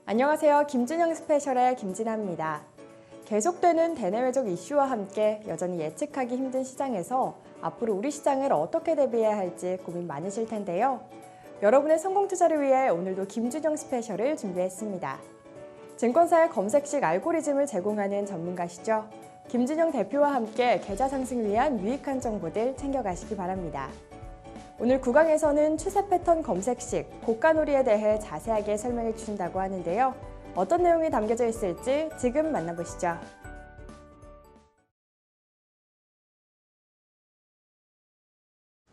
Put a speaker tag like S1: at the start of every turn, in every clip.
S1: 안녕하세요. 김준영 스페셜의 김진아입니다. 계속되는 대내외적 이슈와 함께 여전히 예측하기 힘든 시장에서 앞으로 우리 시장을 어떻게 대비해야 할지 고민 많으실 텐데요. 여러분의 성공 투자를 위해 오늘도 김준영 스페셜을 준비했습니다. 증권사의 검색식 알고리즘을 제공하는 전문가시죠. 김준영 대표와 함께 계좌 상승을 위한 유익한 정보들 챙겨가시기 바랍니다. 오늘 9강에서는 추세 패턴 검색식, 고가놀이에 대해 자세하게 설명해 주신다고 하는데요. 어떤 내용이 담겨져 있을지 지금 만나보시죠.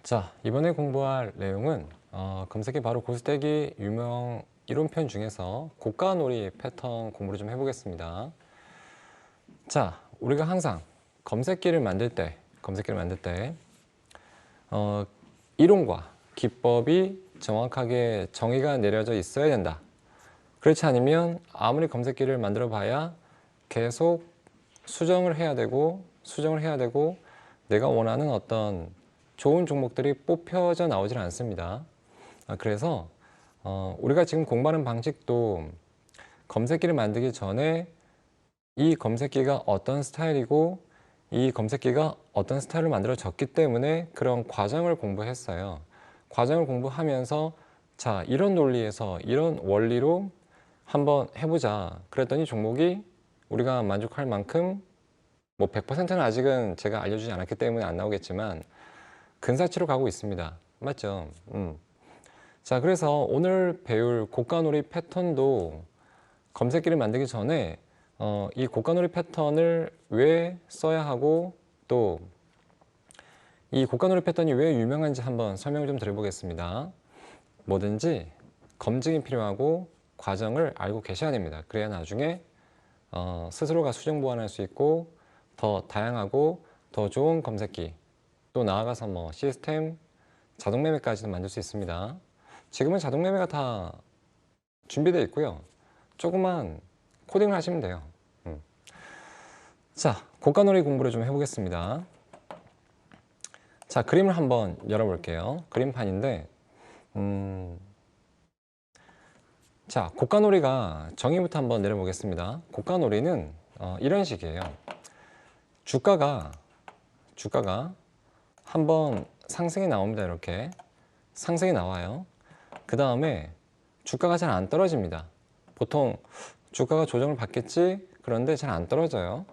S2: 자, 이번에 공부할 내용은 검색이 바로 고스택이 유명 이론편 중에서 고가놀이 패턴 공부를 좀 해보겠습니다. 자, 우리가 항상 검색기를 만들 때 이론과 기법이 정확하게 정의가 내려져 있어야 된다. 그렇지 않으면 아무리 검색기를 만들어 봐야 계속 수정을 해야 되고 내가 원하는 어떤 좋은 종목들이 뽑혀져 나오질 않습니다. 그래서 우리가 지금 공부하는 방식도 검색기를 만들기 전에 이 검색기가 어떤 스타일이고 이 검색기가 어떤 스타일로 만들어졌기 때문에 그런 과정을 공부했어요. 과정을 공부하면서 자, 이런 논리에서 이런 원리로 한번 해보자. 그랬더니 종목이 우리가 만족할 만큼 뭐 100%는 아직은 제가 알려주지 않았기 때문에 안 나오겠지만 근사치로 가고 있습니다. 맞죠? 자, 그래서 오늘 배울 고가놀이 패턴도 검색기를 만들기 전에 이 고가놀이 패턴을 왜 써야 하고 또 이 고가놀이 패턴이 왜 유명한지 한번 설명 좀 드려보겠습니다. 뭐든지 검증이 필요하고 과정을 알고 계셔야 됩니다. 그래야 나중에 스스로가 수정 보완할 수 있고 더 다양하고 더 좋은 검색기 또 나아가서 뭐 시스템, 자동 매매까지도 만들 수 있습니다. 지금은 자동 매매가 다 준비되어 있고요. 조금만 코딩을 하시면 돼요. 자, 고가놀이 공부를 좀 해보겠습니다. 자, 그림을 한번 열어볼게요. 그림판인데 자, 고가놀이가 정의부터 한번 내려보겠습니다. 고가놀이는 이런 식이에요. 주가가 한번 상승이 나옵니다. 이렇게 상승이 나와요. 그 다음에 주가가 잘 안 떨어집니다. 보통 주가가 조정을 받겠지, 그런데 잘 안 떨어져요.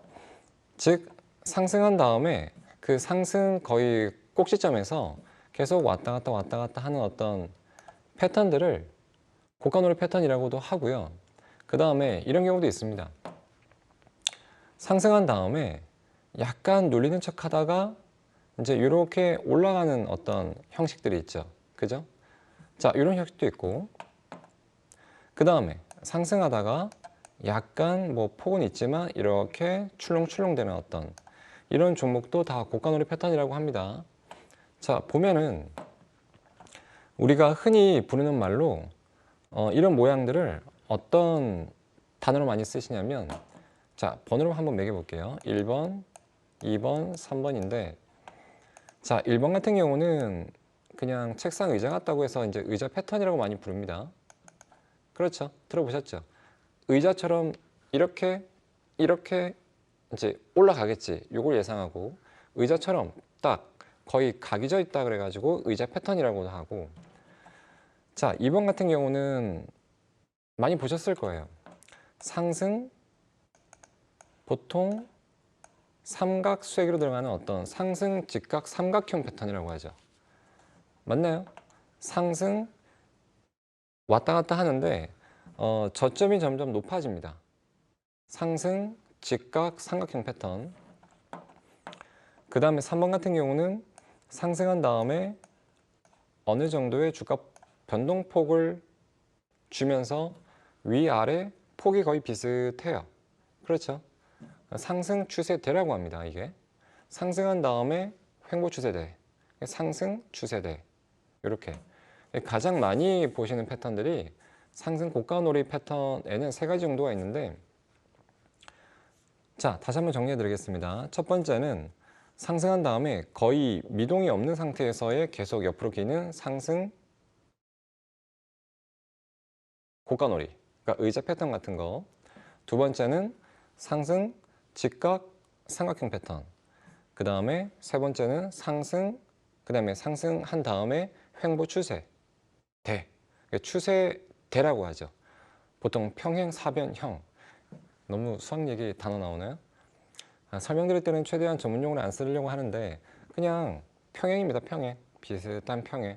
S2: 즉 상승한 다음에 그 상승 거의 꼭지점에서 계속 왔다 갔다 하는 어떤 패턴들을 고가놀이 패턴이라고도 하고요. 그 다음에 이런 경우도 있습니다. 상승한 다음에 약간 눌리는 척 하다가 이제 이렇게 올라가는 어떤 형식들이 있죠. 그죠? 자, 이런 형식도 있고, 그 다음에 상승하다가 약간 뭐 폭은 있지만 이렇게 출렁출렁 되는 어떤 이런 종목도 다 고가놀이 패턴이라고 합니다. 자, 보면은 우리가 흔히 부르는 말로 이런 모양들을 어떤 단어로 많이 쓰시냐면, 자, 번호로 한번 매겨볼게요. 1번, 2번, 3번인데, 자, 1번 같은 경우는 그냥 책상 의자 같다고 해서 이제 의자 패턴이라고 많이 부릅니다. 그렇죠? 들어보셨죠? 의자처럼 이렇게 이제 올라가겠지. 이걸 예상하고 의자처럼 딱 거의 각이 져 있다 그래가지고 의자 패턴이라고도 하고, 자, 2번 같은 경우는 많이 보셨을 거예요. 상승, 보통 삼각 수액으로 들어가는 어떤 상승 직각 삼각형 패턴이라고 하죠. 맞나요? 상승 왔다 갔다 하는데 저점이 점점 높아집니다. 상승 직각 삼각형 패턴. 그 다음에 3번 같은 경우는 상승한 다음에 어느 정도의 주가 변동폭을 주면서 위아래 폭이 거의 비슷해요. 그렇죠? 상승 추세대라고 합니다. 이게 상승한 다음에 횡보 추세대, 상승 추세대, 이렇게 가장 많이 보시는 패턴들이 상승 고가놀이 패턴에는 세 가지 정도가 있는데, 자, 다시 한번 정리해 드리겠습니다. 첫 번째는 상승한 다음에 거의 미동이 없는 상태에서의 계속 옆으로 기는 상승 고가놀이. 그러니까 의자 패턴 같은 거. 두 번째는 상승, 직각, 삼각형 패턴. 그 다음에 세 번째는 상승, 그 다음에 상승한 다음에 횡보 추세, 대. 추세대라고 하죠. 보통 평행, 사변형. 너무 수학 얘기 단어 나오나요? 설명드릴 때는 최대한 전문 용어를 안 쓰려고 하는데 그냥 평행입니다. 평행. 비슷한 평행.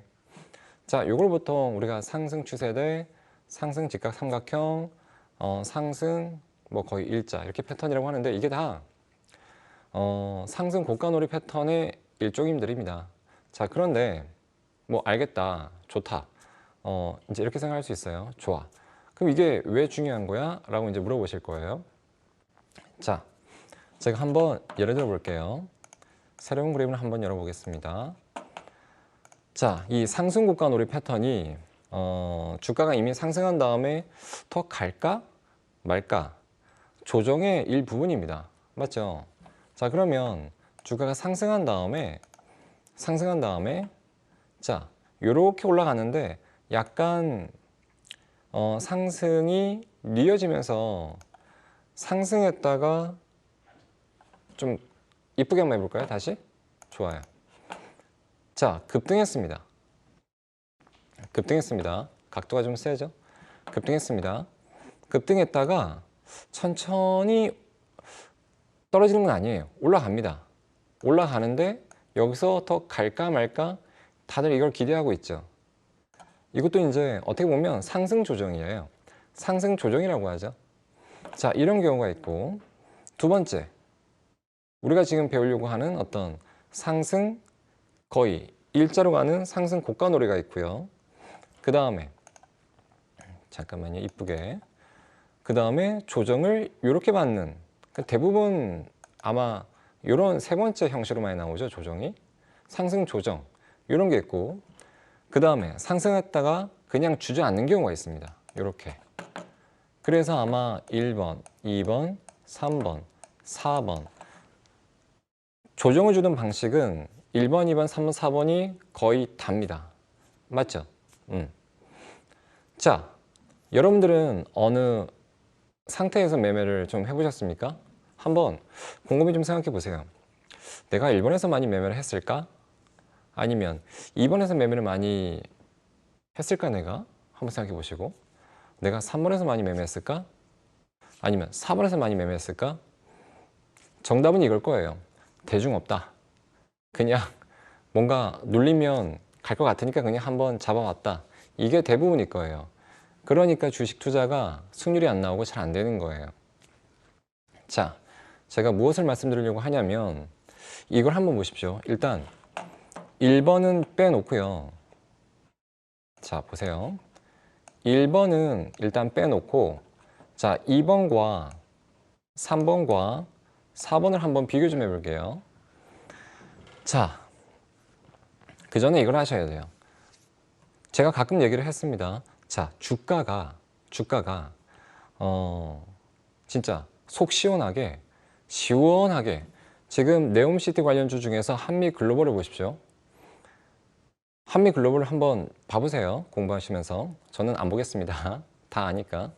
S2: 자, 요걸 보통 우리가 상승 추세대, 상승 직각 삼각형, 상승 뭐 거의 일자 이렇게 패턴이라고 하는데 이게 다 상승 고가놀이 패턴의 일종임들입니다. 자, 그런데 뭐 알겠다, 좋다, 이제 이렇게 생각할 수 있어요. 좋아. 그럼 이게 왜 중요한 거야? 라고 이제 물어보실 거예요. 자, 제가 한번 예를 들어 볼게요. 새로운 그림을 한번 열어보겠습니다. 자, 이 상승 고가놀이 패턴이 주가가 이미 상승한 다음에 더 갈까 말까 조정의 일부분입니다. 맞죠? 자, 그러면 주가가 상승한 다음에 자, 요렇게 올라가는데 약간 상승이 느려지면서 상승했다가 좀 이쁘게 한번 해볼까요? 다시? 좋아요. 자, 급등했습니다. 각도가 좀 세죠? 급등했습니다. 급등했다가 천천히 떨어지는 건 아니에요. 올라갑니다. 올라가는데 여기서 더 갈까 말까 다들 이걸 기대하고 있죠. 이것도 이제 어떻게 보면 상승 조정이에요. 상승 조정이라고 하죠. 자, 이런 경우가 있고, 두 번째, 우리가 지금 배우려고 하는 어떤 상승 거의 일자로 가는 상승 고가놀이가 있고요. 그 다음에 잠깐만요, 이쁘게. 그 다음에 조정을 이렇게 받는, 대부분 아마 이런 세 번째 형식으로 많이 나오죠. 조정이 상승 조정 이런 게 있고, 그 다음에 상승했다가 그냥 주저앉는 경우가 있습니다. 이렇게. 그래서 아마 1번, 2번, 3번, 4번 조정을 주는 방식은 1번, 2번, 3번, 4번이 거의 답니다. 맞죠? 자, 여러분들은 어느 상태에서 매매를 좀 해보셨습니까? 한번 곰곰이 좀 생각해 보세요. 내가 1번에서 많이 매매를 했을까? 아니면 2번에서 매매를 많이 했을까 내가? 한번 생각해 보시고, 내가 3번에서 많이 매매했을까? 아니면 4번에서 많이 매매했을까? 정답은 이걸 거예요. 대중 없다. 그냥 뭔가 눌리면 갈 것 같으니까 그냥 한번 잡아왔다. 이게 대부분일 거예요. 그러니까 주식 투자가 승률이 안 나오고 잘 안 되는 거예요. 자, 제가 무엇을 말씀드리려고 하냐면 이걸 한번 보십시오. 일단 1번은 빼놓고요. 자, 보세요. 1번은 일단 빼놓고, 자, 2번과 3번과 4번을 한번 비교 좀 해볼게요. 자, 그 전에 이걸 하셔야 돼요. 제가 가끔 얘기를 했습니다. 자, 주가가 진짜 속 시원하게 지금 네옴시티 관련주 중에서 한미글로벌을 보십시오. 한미글로벌을 한번 봐보세요. 공부하시면서. 저는 안 보겠습니다. 다 아니까.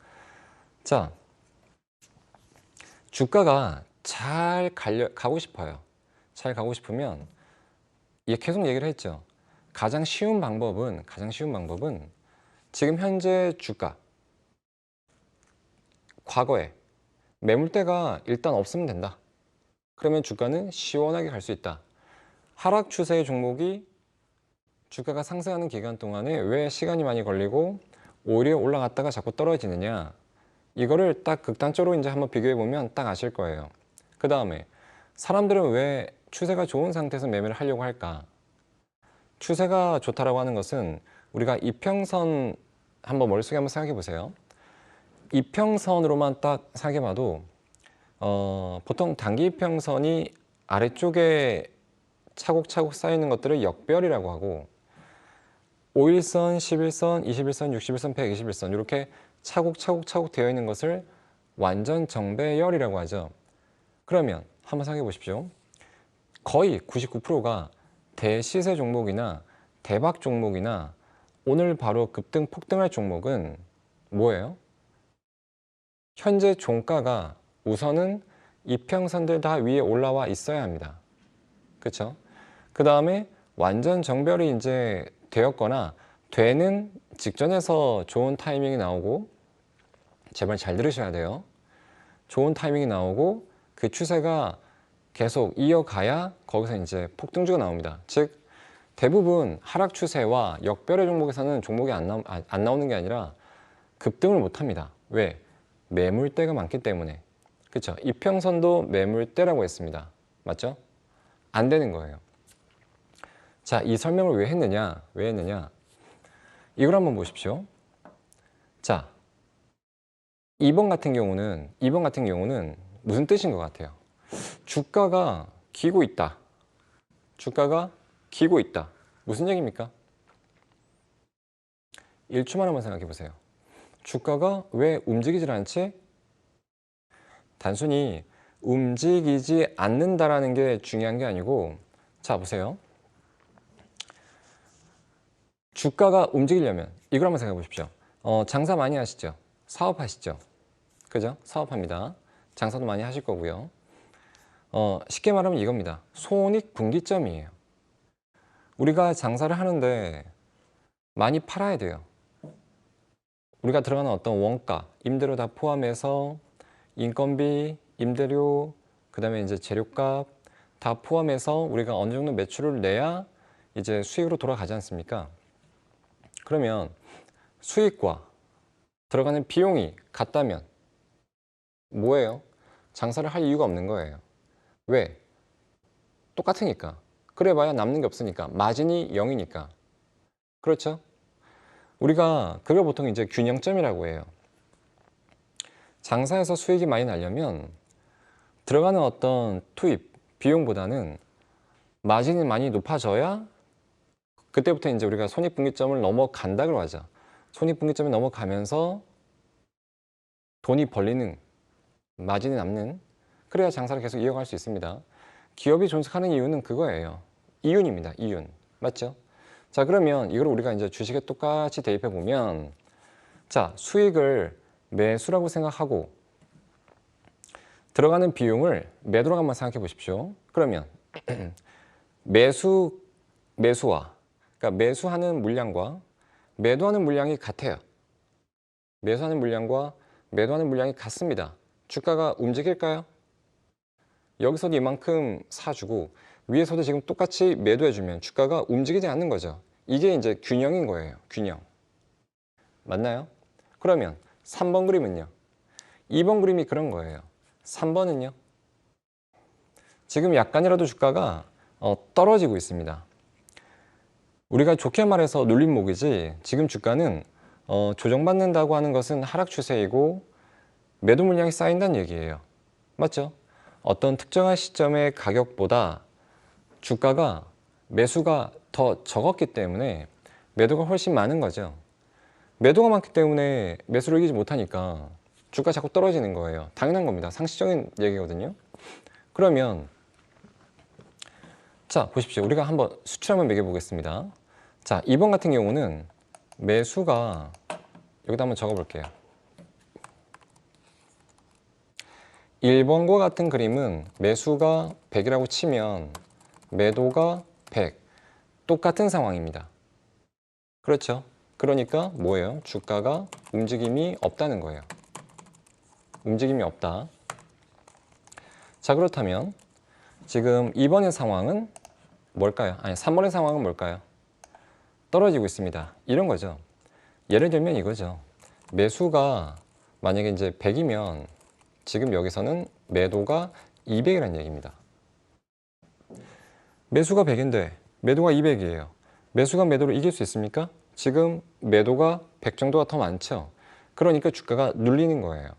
S2: 자, 주가가 잘 가고 싶어요. 잘 가고 싶으면 계속 얘기를 했죠. 가장 쉬운 방법은 지금 현재 주가, 과거에 매물대가 일단 없으면 된다. 그러면 주가는 시원하게 갈 수 있다. 하락 추세의 종목이 주가가 상승하는 기간 동안에 왜 시간이 많이 걸리고 오히려 올라갔다가 자꾸 떨어지느냐, 이거를 딱 극단적으로 이제 한번 비교해 보면 딱 아실 거예요. 그 다음에 사람들은 왜 추세가 좋은 상태에서 매매를 하려고 할까? 추세가 좋다라고 하는 것은 우리가 이평선 한번 머릿속에 한번 생각해 보세요. 이평선으로만 딱 생각해 봐도 보통 단기 이평선이 아래쪽에 차곡차곡 쌓이는 것들을 역별이라고 하고, 5일선, 11선, 21선, 61선, 121선 이렇게 차곡차곡 되어 있는 것을 완전 정배열이라고 하죠. 그러면 한번 생각해 보십시오. 거의 99%가 대시세 종목이나 대박 종목이나 오늘 바로 급등 폭등할 종목은 뭐예요? 현재 종가가 우선은 이평선들 다 위에 올라와 있어야 합니다. 그렇죠? 그 다음에 완전 정별이 이제 되었거나 되는 직전에서 좋은 타이밍이 나오고, 제발 잘 들으셔야 돼요. 좋은 타이밍이 나오고 그 추세가 계속 이어가야 거기서 이제 폭등주가 나옵니다. 즉 대부분 하락 추세와 역별의 종목에서는 종목이 안 나오는 게 아니라 급등을 못 합니다. 왜? 매물대가 많기 때문에. 그렇죠? 이평선도 매물대라고 했습니다. 맞죠? 안 되는 거예요. 자, 이 설명을 왜 했느냐? 왜 했느냐? 이걸 한번 보십시오. 자, 2번 같은 경우는 무슨 뜻인 것 같아요? 주가가 기고 있다. 주가가 기고 있다. 무슨 얘기입니까? 1초만 한번 생각해 보세요. 주가가 왜 움직이질 않지? 단순히 움직이지 않는다라는 게 중요한 게 아니고, 자 보세요. 주가가 움직이려면 이걸 한번 생각해 보십시오. 장사 많이 하시죠? 사업하시죠? 그죠? 사업합니다. 장사도 많이 하실 거고요. 쉽게 말하면 이겁니다. 손익분기점이에요. 우리가 장사를 하는데 많이 팔아야 돼요. 우리가 들어가는 어떤 원가, 임대료 다 포함해서 인건비, 임대료, 그 다음에 이제 재료값 다 포함해서 우리가 어느 정도 매출을 내야 이제 수익으로 돌아가지 않습니까? 그러면 수익과 들어가는 비용이 같다면 뭐예요? 장사를 할 이유가 없는 거예요. 왜? 똑같으니까. 그래봐야 남는 게 없으니까. 마진이 0이니까. 그렇죠? 우리가 그걸 보통 이제 균형점이라고 해요. 장사에서 수익이 많이 나려면 들어가는 어떤 투입, 비용보다는 마진이 많이 높아져야 그때부터 이제 우리가 손익분기점을 넘어간다고 하죠. 손익분기점이 넘어가면서 돈이 벌리는, 마진이 남는, 그래야 장사를 계속 이어갈 수 있습니다. 기업이 존속하는 이유는 그거예요. 이윤입니다. 이윤. 맞죠? 자, 그러면 이걸 우리가 이제 주식에 똑같이 대입해 보면, 자, 수익을 매수라고 생각하고 들어가는 비용을 매도라고 한번 생각해 보십시오. 그러면 매수와 그러니까 매수하는 물량과 매도하는 물량이 같아요. 매수하는 물량과 매도하는 물량이 같습니다. 주가가 움직일까요? 여기서도 이만큼 사주고 위에서도 지금 똑같이 매도해주면 주가가 움직이지 않는 거죠. 이게 이제 균형인 거예요. 균형. 맞나요? 그러면 3번 그림은요? 2번 그림이 그런 거예요. 3번은요? 지금 약간이라도 주가가 떨어지고 있습니다. 우리가 좋게 말해서 눌림목이지, 지금 주가는 조정받는다고 하는 것은 하락 추세이고 매도 물량이 쌓인다는 얘기예요. 맞죠? 어떤 특정한 시점의 가격보다 주가가 매수가 더 적었기 때문에 매도가 훨씬 많은 거죠. 매도가 많기 때문에 매수를 이기지 못하니까 주가 자꾸 떨어지는 거예요. 당연한 겁니다. 상식적인 얘기거든요. 그러면 자, 보십시오. 우리가 한번 수치를 한번 매겨보겠습니다. 자, 2번 같은 경우는 매수가 여기다 한번 적어볼게요. 1번과 같은 그림은 매수가 100이라고 치면 매도가 100. 똑같은 상황입니다. 그렇죠? 그러니까 뭐예요? 주가가 움직임이 없다는 거예요. 움직임이 없다. 자, 그렇다면 지금 2번의 상황은 뭘까요? 아니, 3번의 상황은 뭘까요? 떨어지고 있습니다. 이런 거죠. 예를 들면 이거죠. 매수가 만약에 이제 100이면 지금 여기서는 매도가 200이라는 얘기입니다. 매수가 100인데 매도가 200이에요. 매수가 매도를 이길 수 있습니까? 지금 매도가 100 정도가 더 많죠. 그러니까 주가가 눌리는 거예요.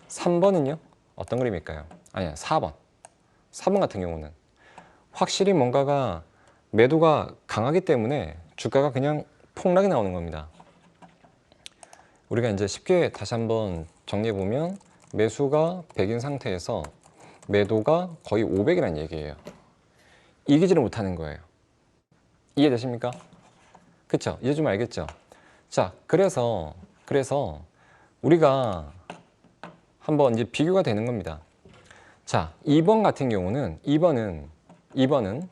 S2: 3번은요? 어떤 그림일까요? 아니야, 4번. 4번 같은 경우는 확실히 뭔가가 매도가 강하기 때문에 주가가 그냥 폭락이 나오는 겁니다. 우리가 이제 쉽게 다시 한번 정리해 보면 매수가 100인 상태에서 매도가 거의 500이라는 얘기예요. 이기지를 못하는 거예요. 이해되십니까? 그쵸? 이제 좀 알겠죠? 자, 그래서 우리가 한번 이제 비교가 되는 겁니다. 자, 2번 같은 경우는 2번은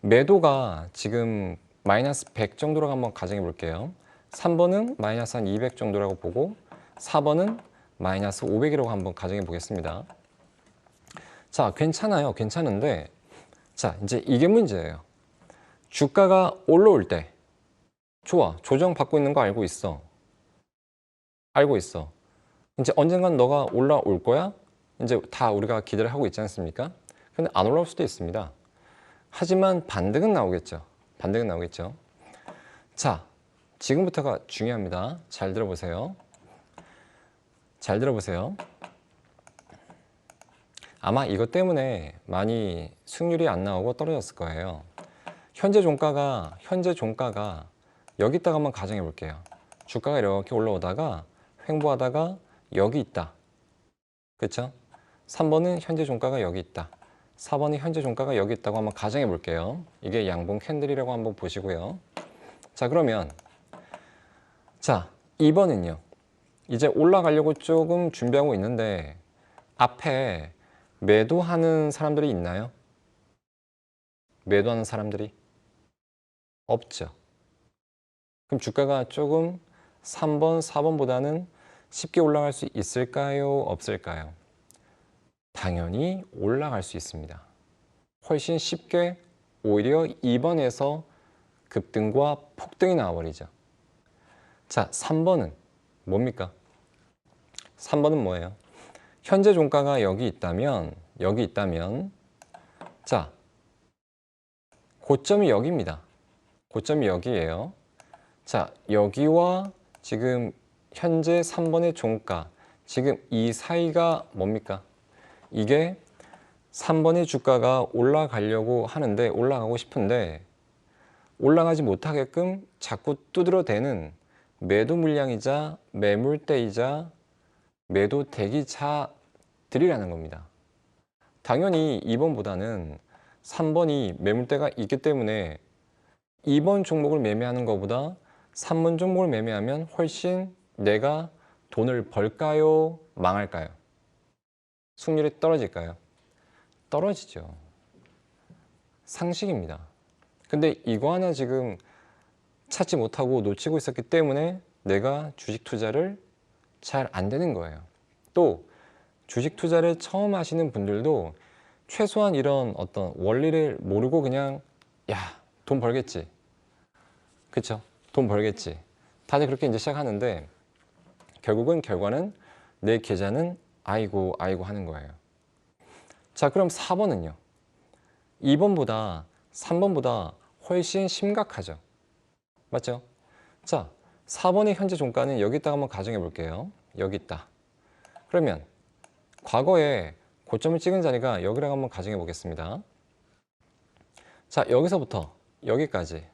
S2: 매도가 지금 마이너스 100 정도라고 한번 가정해 볼게요. 3번은 마이너스 한 200 정도라고 보고 4번은 마이너스 500이라고 한번 가정해 보겠습니다. 자, 괜찮아요. 괜찮은데 자, 이제 이게 문제예요. 주가가 올라올 때 좋아. 조정받고 있는 거 알고 있어. 알고 있어. 이제 언젠간 너가 올라올 거야? 이제 다 우리가 기대를 하고 있지 않습니까? 근데 안 올라올 수도 있습니다. 하지만 반등은 나오겠죠. 반등은 나오겠죠. 자, 지금부터가 중요합니다. 잘 들어보세요. 잘 들어보세요. 아마 이것 때문에 많이 수익률이 안 나오고 떨어졌을 거예요. 현재 종가가 여기다가 한번 가정해 볼게요. 주가가 이렇게 올라오다가 횡보하다가 여기 있다. 그렇죠? 3번은 현재 종가가 여기 있다. 4번이 현재 종가가 여기 있다고 한번 가정해 볼게요. 이게 양봉 캔들이라고 한번 보시고요. 자, 그러면 자, 2번은요. 이제 올라가려고 조금 준비하고 있는데 앞에 매도하는 사람들이 있나요? 매도하는 사람들이 없죠. 그럼 주가가 조금 3번, 4번보다는 쉽게 올라갈 수 있을까요? 없을까요? 당연히 올라갈 수 있습니다. 훨씬 쉽게 오히려 2번에서 급등과 폭등이 나와버리죠. 자, 3번은 뭡니까? 3번은 뭐예요? 현재 종가가 여기 있다면 자, 고점이 여기입니다. 고점이 여기예요. 자, 여기와 지금 현재 3번의 종가, 지금 이 사이가 뭡니까? 이게 3번의 주가가 올라가려고 하는데, 올라가고 싶은데 올라가지 못하게끔 자꾸 두드러대는 매도 물량이자 매물대이자 매도 대기차들이라는 겁니다. 당연히 2번보다는 3번이 매물대가 있기 때문에 2번 종목을 매매하는 것보다 3번 종목을 매매하면 훨씬 내가 돈을 벌까요? 망할까요? 수익률이 떨어질까요? 떨어지죠. 상식입니다. 근데 이거 하나 지금 찾지 못하고 놓치고 있었기 때문에 내가 주식 투자를 잘 안 되는 거예요. 또 주식 투자를 처음 하시는 분들도 최소한 이런 어떤 원리를 모르고 그냥 야, 돈 벌겠지. 그쵸? 돈 벌겠지. 다들 그렇게 이제 시작하는데 결과는 내 계좌는 아이고 하는 거예요. 자, 그럼 4번은요. 2번보다 3번보다 훨씬 심각하죠. 맞죠? 자, 4번의 현재 종가는 여기다가 한번 가정해 볼게요. 여기 있다. 그러면 과거에 고점을 찍은 자리가 여기라고 한번 가정해 보겠습니다. 자, 여기서부터 여기까지,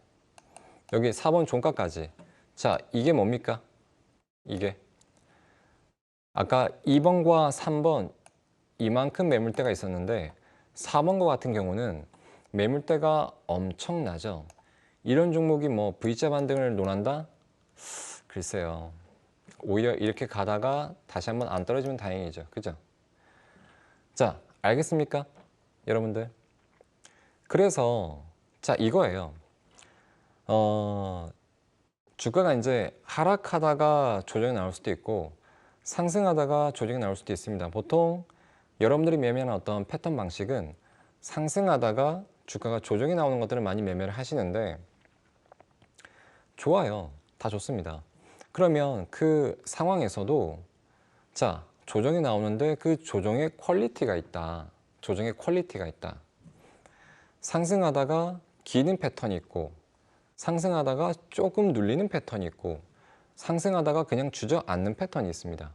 S2: 여기 4번 종가까지. 자, 이게 뭡니까? 이게 아까 2번과 3번 이만큼 매물대가 있었는데 4번과 같은 경우는 매물대가 엄청나죠. 이런 종목이 뭐 V자 반등을 논한다? 글쎄요. 오히려 이렇게 가다가 다시 한번 안 떨어지면 다행이죠. 그죠? 자, 알겠습니까? 여러분들. 그래서 자, 이거예요. 주가가 이제 하락하다가 조정이 나올 수도 있고 상승하다가 조정이 나올 수도 있습니다. 보통 여러분들이 매매하는 어떤 패턴 방식은 상승하다가 주가가 조정이 나오는 것들을 많이 매매를 하시는데 좋아요. 다 좋습니다. 그러면 그 상황에서도 자, 조정이 나오는데 그 조정의 퀄리티가 있다. 조정의 퀄리티가 있다. 상승하다가 기는 패턴이 있고 상승하다가 조금 눌리는 패턴이 있고 상승하다가 그냥 주저앉는 패턴이 있습니다.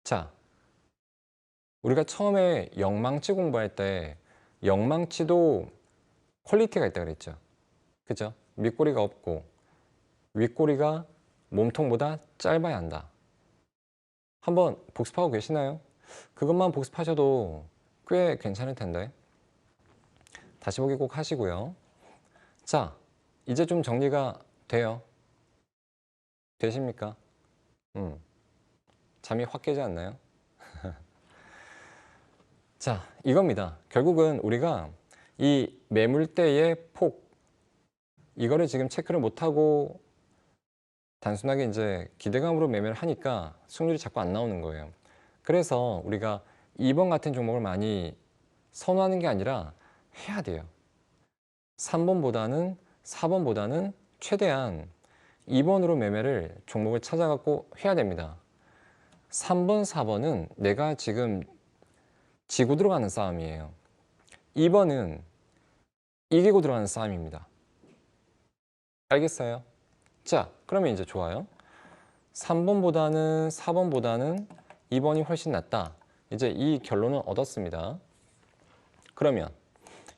S2: 자, 우리가 처음에 영망치 공부할 때 영망치도 퀄리티가 있다 그랬죠. 그죠? 밑꼬리가 없고 윗꼬리가 몸통보다 짧아야 한다. 한번 복습하고 계시나요? 그것만 복습하셔도 꽤 괜찮을 텐데. 다시 보기 꼭 하시고요. 자, 이제 좀 정리가 돼요. 되십니까? 잠이 확 깨지 않나요? 자, 이겁니다. 결국은 우리가 이 매물대의 폭, 이거를 지금 체크를 못하고 단순하게 이제 기대감으로 매매를 하니까 수익률이 자꾸 안 나오는 거예요. 그래서 우리가 2번 같은 종목을 많이 선호하는 게 아니라 해야 돼요. 3번보다는 4번보다는 최대한 2번으로 매매를 종목을 찾아갖고 해야 됩니다. 3번, 4번은 내가 지금 지고 들어가는 싸움이에요. 2번은 이기고 들어가는 싸움입니다. 알겠어요? 자, 그러면 이제 좋아요. 3번보다는 4번보다는 2번이 훨씬 낫다. 이제 이 결론을 얻었습니다. 그러면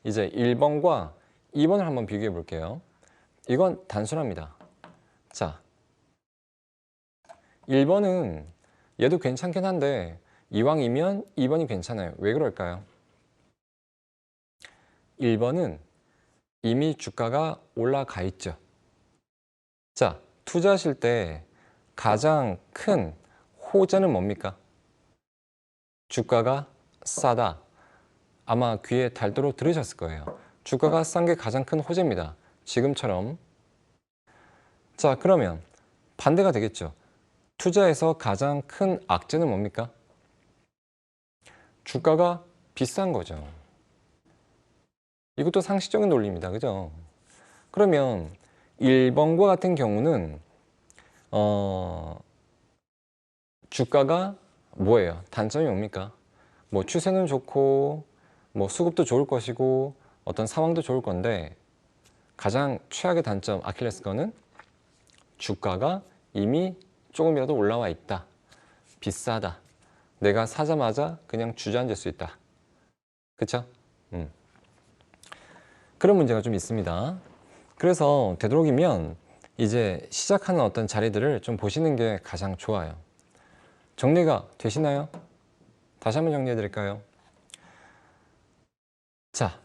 S2: 이제 1번과 2번을 한번 비교해 볼게요. 이건 단순합니다. 자, 1번은 얘도 괜찮긴 한데 이왕이면 2번이 괜찮아요. 왜 그럴까요? 1번은 이미 주가가 올라가 있죠. 자, 투자하실 때 가장 큰 호재는 뭡니까? 주가가 싸다. 아마 귀에 달도록 들으셨을 거예요. 주가가 싼 게 가장 큰 호재입니다. 지금처럼. 자, 그러면 반대가 되겠죠. 투자에서 가장 큰 악재는 뭡니까? 주가가 비싼 거죠. 이것도 상식적인 논리입니다. 그죠? 그러면 1번과 같은 경우는 주가가 뭐예요? 단점이 뭡니까? 뭐 추세는 좋고 뭐 수급도 좋을 것이고 어떤 상황도 좋을 건데 가장 최악의 단점 아킬레스건은 주가가 이미 조금이라도 올라와 있다. 비싸다. 내가 사자마자 그냥 주저앉을 수 있다. 그쵸? 그런 문제가 좀 있습니다. 그래서 되도록이면 이제 시작하는 어떤 자리들을 좀 보시는 게 가장 좋아요. 정리가 되시나요? 다시 한번 정리해 드릴까요? 자,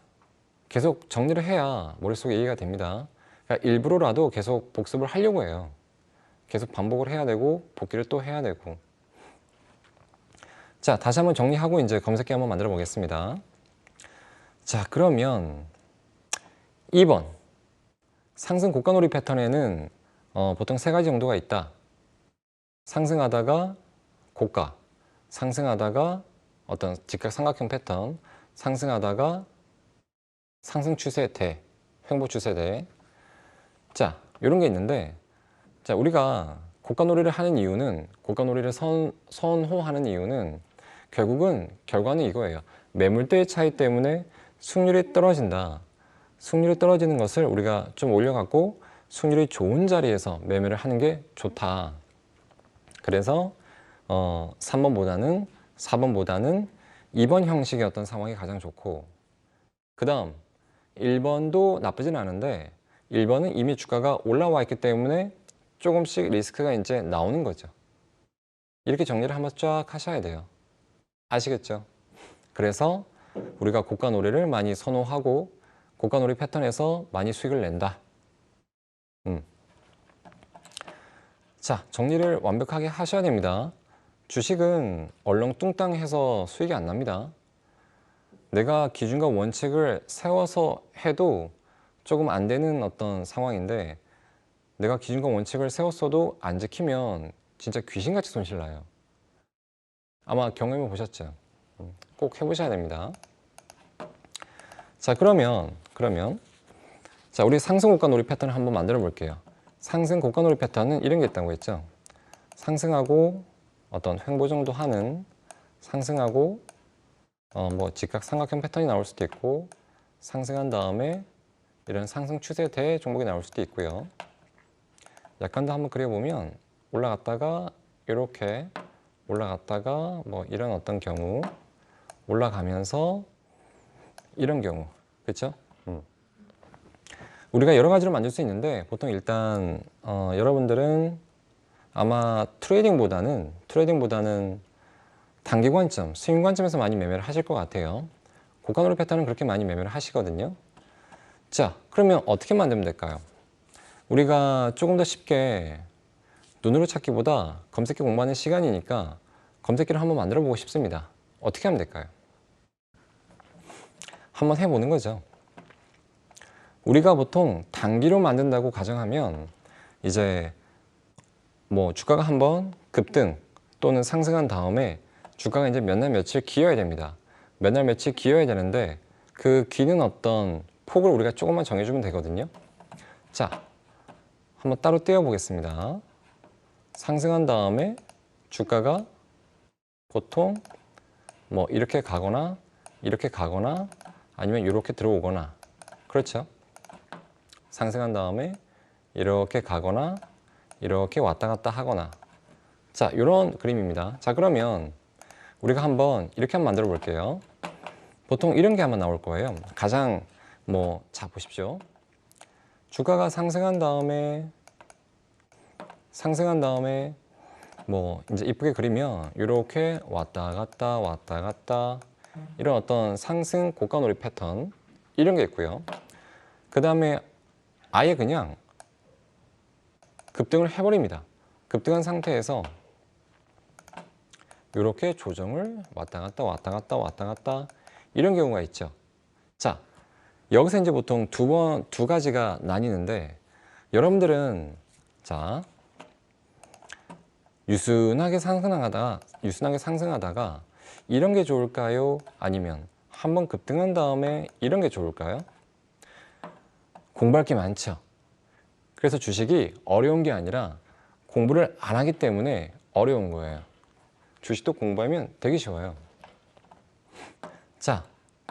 S2: 계속 정리를 해야 머릿속에 이해가 됩니다. 그러니까 일부러라도 계속 복습을 하려고 해요. 계속 반복을 해야 되고 복기를 또 해야 되고. 자, 다시 한번 정리하고 이제 검색기 한번 만들어 보겠습니다. 자, 그러면 2번 상승 고가놀이 패턴에는 보통 세 가지 정도가 있다. 상승하다가 고가, 상승하다가 어떤 직각 삼각형 패턴, 상승하다가 상승 추세 대, 횡보 추세 대. 자, 이런 게 있는데, 자, 우리가 고가놀이를 하는 이유는, 고가놀이를 선호하는 이유는 결국은 결과는 이거예요. 매물대의 차이 때문에 수익률이 떨어진다. 수익률이 떨어지는 것을 우리가 좀 올려갖고 수익률이 좋은 자리에서 매매를 하는 게 좋다. 그래서 3번보다는 4번보다는 2번 형식의 어떤 상황이 가장 좋고, 그 다음 1번도 나쁘진 않은데 1번은 이미 주가가 올라와 있기 때문에 조금씩 리스크가 이제 나오는 거죠. 이렇게 정리를 한번 쫙 하셔야 돼요. 아시겠죠? 그래서 우리가 고가놀이를 많이 선호하고 고가놀이 패턴에서 많이 수익을 낸다. 자, 정리를 완벽하게 하셔야 됩니다. 주식은 얼렁뚱땅해서 수익이 안 납니다. 내가 기준과 원칙을 세워서 해도 조금 안 되는 어떤 상황인데 내가 기준과 원칙을 세웠어도 안 지키면 진짜 귀신같이 손실 나요. 아마 경험해 보셨죠? 꼭 해보셔야 됩니다. 자, 그러면 자, 우리 상승 고가놀이 패턴을 한번 만들어 볼게요. 상승 고가놀이 패턴은 이런 게 있다고 했죠. 상승하고 어떤 횡보 정도 하는, 상승하고 뭐 직각 삼각형 패턴이 나올 수도 있고, 상승한 다음에 이런 상승 추세 대 종목이 나올 수도 있고요. 약간도 한번 그려보면 올라갔다가 이렇게 올라갔다가 뭐 이런 어떤 경우, 올라가면서 이런 경우, 그렇죠? 우리가 여러 가지로 만들 수 있는데 보통 일단 여러분들은 아마 트레이딩보다는 단기 관점, 스윙 관점에서 많이 매매를 하실 것 같아요. 고가놀이 패턴은 그렇게 많이 매매를 하시거든요. 자, 그러면 어떻게 만들면 될까요? 우리가 조금 더 쉽게 눈으로 찾기보다 검색기 공부하는 시간이니까 검색기를 한번 만들어 보고 싶습니다. 어떻게 하면 될까요? 한번 해보는 거죠. 우리가 보통 단기로 만든다고 가정하면 이제 뭐 주가가 한번 급등 또는 상승한 다음에 주가가 이제 몇 날 며칠 기어야 됩니다. 몇 날 며칠 기어야 되는데 그 기는 어떤 폭을 우리가 조금만 정해주면 되거든요. 자, 한번 따로 떼어 보겠습니다. 상승한 다음에 주가가 보통 뭐 이렇게 가거나 아니면 이렇게 들어오거나, 그렇죠? 상승한 다음에 이렇게 가거나 이렇게 왔다 갔다 하거나, 자, 이런 그림입니다. 자, 그러면 우리가 한번 이렇게 한번 만들어 볼게요. 보통 이런 게 한번 나올 거예요. 가장 자, 보십시오. 주가가 상승한 다음에 이제 이쁘게 그리면 이렇게 왔다 갔다 이런 어떤 상승 고가놀이 패턴 이런 게 있고요. 그 다음에 아예 그냥 급등을 해버립니다. 급등한 상태에서 이렇게 조정을 왔다 갔다 이런 경우가 있죠. 자, 여기서 이제 보통 두 가지가 나뉘는데, 여러분들은 자, 유순하게 상승하다가 이런 게 좋을까요? 아니면 한번 급등한 다음에 이런 게 좋을까요? 공부할 게 많죠. 그래서 주식이 어려운 게 아니라 공부를 안 하기 때문에 어려운 거예요. 주식도 공부하면 되게 쉬워요. 자,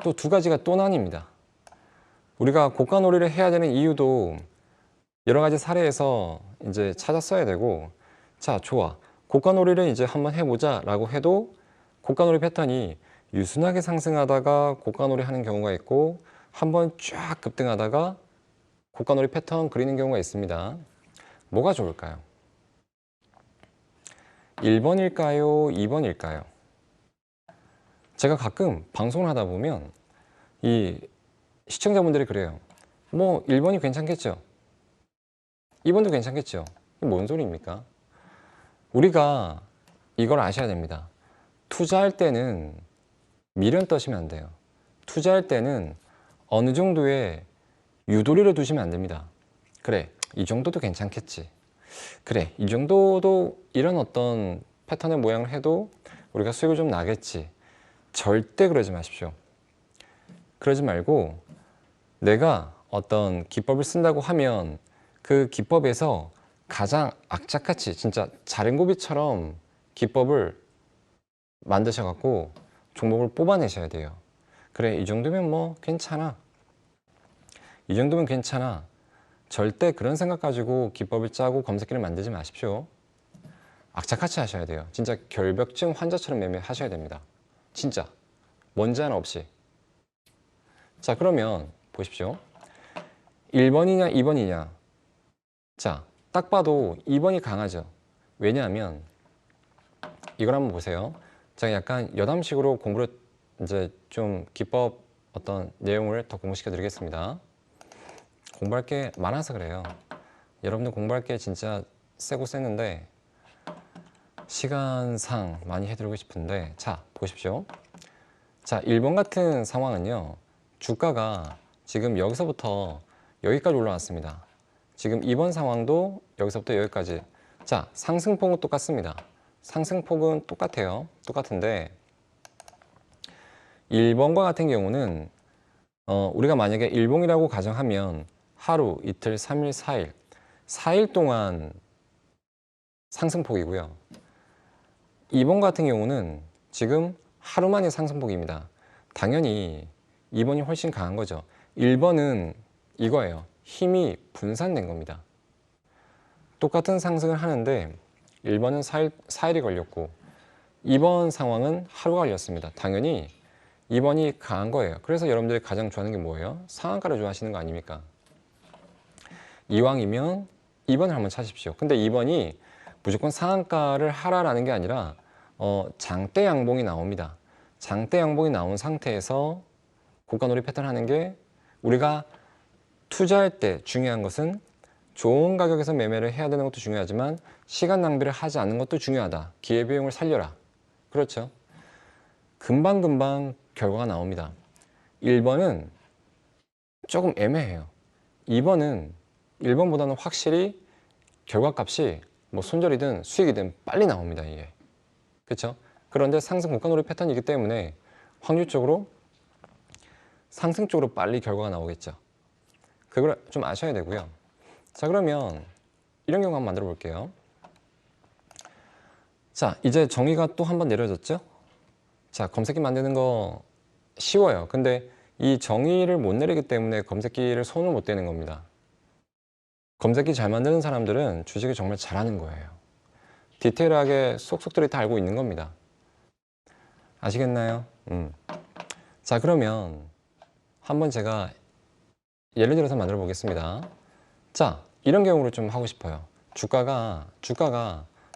S2: 또 두 가지가 또 나뉩니다. 우리가 고가놀이를 해야 되는 이유도 여러 가지 사례에서 이제 찾았어야 되고, 자, 좋아. 고가놀이를 이제 한번 해보자 라고 해도 고가놀이 패턴이 유순하게 상승하다가 고가놀이 하는 경우가 있고, 한번 쫙 급등하다가 고가놀이 패턴 그리는 경우가 있습니다. 뭐가 좋을까요? 1번일까요? 2번일까요? 제가 가끔 방송을 하다 보면 이 시청자분들이 그래요. 1번이 괜찮겠죠? 2번도 괜찮겠죠? 이게 뭔 소리입니까? 우리가 이걸 아셔야 됩니다. 투자할 때는 미련 떠시면 안 돼요. 투자할 때는 어느 정도의 유도리를 두시면 안 됩니다. 그래, 이 정도도 괜찮겠지. 그래, 이 정도도 이런 어떤 패턴의 모양을 해도 우리가 수익을 좀 나겠지. 절대 그러지 마십시오. 그러지 말고 내가 어떤 기법을 쓴다고 하면 그 기법에서 가장 악착같이 진짜 자린고비처럼 기법을 만드셔갖고 종목을 뽑아내셔야 돼요. 그래, 이 정도면 괜찮아. 이 정도면 괜찮아. 절대 그런 생각 가지고 기법을 짜고 검색기를 만들지 마십시오. 악착같이 하셔야 돼요. 진짜 결벽증 환자처럼 매매하셔야 됩니다. 진짜 먼지 하나 없이. 자, 그러면 보십시오. 1번이냐 2번이냐. 자, 딱 봐도 2번이 강하죠. 왜냐하면 이걸 한번 보세요. 제가 약간 여담식으로 공부를 이제 좀 기법 어떤 내용을 더 공부시켜 드리겠습니다. 공부할 게 많아서 그래요. 여러분들 공부할 게 진짜 세고 셌는데 시간상 많이 해드리고 싶은데, 자, 보십시오. 자, 1번 같은 상황은요, 주가가 지금 여기서부터 여기까지 올라왔습니다. 지금 2번 상황도 여기서부터 여기까지. 자, 상승폭은 똑같습니다. 상승폭은 똑같아요. 똑같은데 1번과 같은 경우는 우리가 만약에 일봉이라고 가정하면 하루, 이틀, 3일, 4일 4일 동안 상승폭이고요. 2번 같은 경우는 지금 하루 만의 상승폭입니다. 당연히 2번이 훨씬 강한 거죠. 1번은 이거예요. 힘이 분산된 겁니다. 똑같은 상승을 하는데 1번은 4일이 걸렸고 2번 상황은 하루가 걸렸습니다. 당연히 2번이 강한 거예요. 그래서 여러분들이 가장 좋아하는 게 뭐예요? 상한가를 좋아하시는 거 아닙니까? 이왕이면 2번을 한번 찾으십시오. 근데 2번이 무조건 상한가를 하라라는 게 아니라 장대 양봉이 나옵니다. 장대 양봉이 나온 상태에서 고가놀이 패턴 하는 게, 우리가 투자할 때 중요한 것은 좋은 가격에서 매매를 해야 되는 것도 중요하지만 시간 낭비를 하지 않는 것도 중요하다. 기회비용을 살려라. 그렇죠? 금방금방 결과가 나옵니다. 1번은 조금 애매해요. 2번은 1번보다는 확실히 결과값이 뭐 손절이든 수익이든 빨리 나옵니다. 이게. 그렇죠? 그런데 상승 고가놀이 패턴이기 때문에 확률적으로 상승 쪽으로 빨리 결과가 나오겠죠. 그걸 좀 아셔야 되고요. 자, 그러면 이런 경우 한번 만들어 볼게요. 자, 이제 정의가 또 한 번 내려졌죠? 자, 검색기 만드는 거 쉬워요. 근데 이 정의를 못 내리기 때문에 검색기를 손을 못 대는 겁니다. 검색기 잘 만드는 사람들은 주식을 정말 잘하는 거예요. 디테일하게 속속들이 다 알고 있는 겁니다. 아시겠나요? 자, 그러면 한번 제가 예를 들어서 만들어 보겠습니다. 자, 이런 경우를 좀 하고 싶어요. 주가가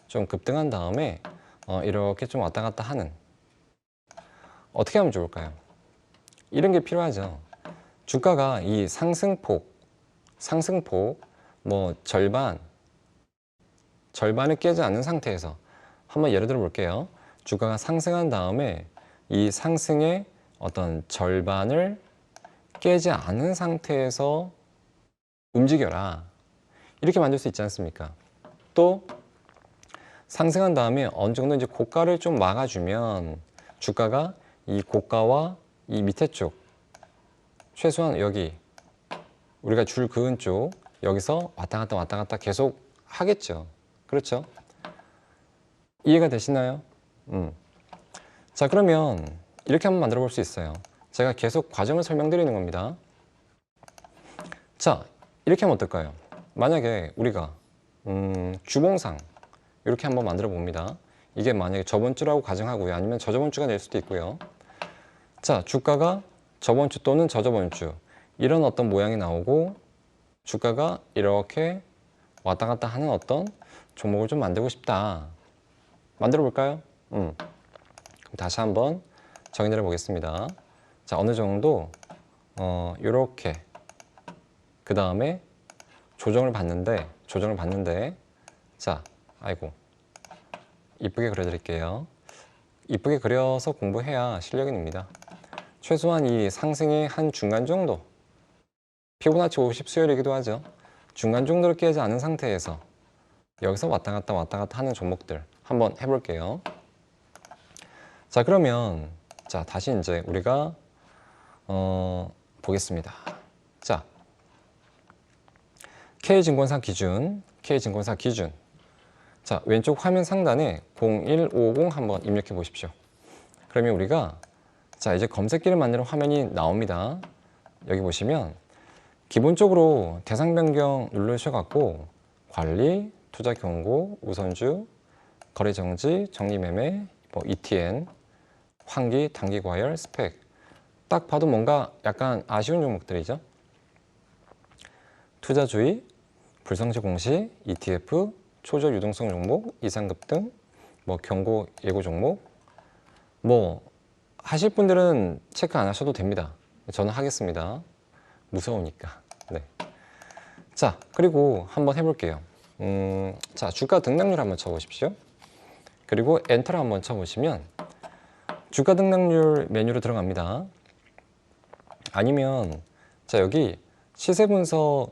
S2: 좀 급등한 다음에 이렇게 좀 왔다 갔다 하는, 어떻게 하면 좋을까요? 이런 게 필요하죠. 주가가 이 상승폭 뭐 절반을 깨지 않는 상태에서 한번 예를 들어 볼게요. 주가가 상승한 다음에 이 상승의 어떤 절반을 깨지 않은 상태에서 움직여라. 이렇게 만들 수 있지 않습니까? 또 상승한 다음에 어느 정도 이제 고가를 좀 막아주면 주가가 이 고가와 이 밑에 쪽, 최소한 여기 우리가 줄 그은 쪽, 여기서 왔다 갔다 계속 하겠죠. 그렇죠? 이해가 되시나요? 자, 그러면 이렇게 한번 만들어 볼 수 있어요. 제가 계속 과정을 설명드리는 겁니다. 자, 이렇게 하면 어떨까요? 만약에 우리가 주봉상 이렇게 한번 만들어 봅니다. 이게 만약에 저번 주라고 가정하고요. 아니면 저저번 주가 될 수도 있고요. 자, 주가가 저번 주 또는 저저번 주 이런 어떤 모양이 나오고 주가가 이렇게 왔다 갔다 하는 어떤 종목을 좀 만들고 싶다. 만들어 볼까요? 그럼 다시 한번 정의 내려 보겠습니다. 자, 어느 정도 이렇게 그 다음에 조정을 받는데 자, 아이고 이쁘게 그려드릴게요. 이쁘게 그려서 공부해야 실력이 늡니다. 최소한 이 상승의 한 중간 정도, 피보나치 50 수열이기도 하죠. 중간 정도를 깨지 않은 상태에서 여기서 왔다 갔다 하는 종목들 한번 해볼게요. 자, 그러면 자, 다시 이제 우리가 보겠습니다. 자, K증권사 기준. 자, 왼쪽 화면 상단에 0150 한번 입력해 보십시오. 그러면 우리가 자, 이제 검색기를 만드는 화면이 나옵니다. 여기 보시면 기본적으로 대상 변경 누르셔갖고 관리, 투자 경고, 우선주, 거래 정지, 정리 매매, 뭐 ETN, 환기, 단기 과열, 스펙. 딱 봐도 뭔가 약간 아쉬운 종목들이죠. 투자주의, 불성시 공시, ETF, 초저 유동성 종목, 이상급등, 뭐 경고 예고 종목, 뭐 하실 분들은 체크 안 하셔도 됩니다. 저는 하겠습니다. 무서우니까. 네. 자, 그리고 한번 해볼게요. 자, 주가 등락률 한번 쳐보십시오. 그리고 엔터를 한번 쳐보시면 주가 등락률 메뉴로 들어갑니다. 아니면 자, 여기 시세 분석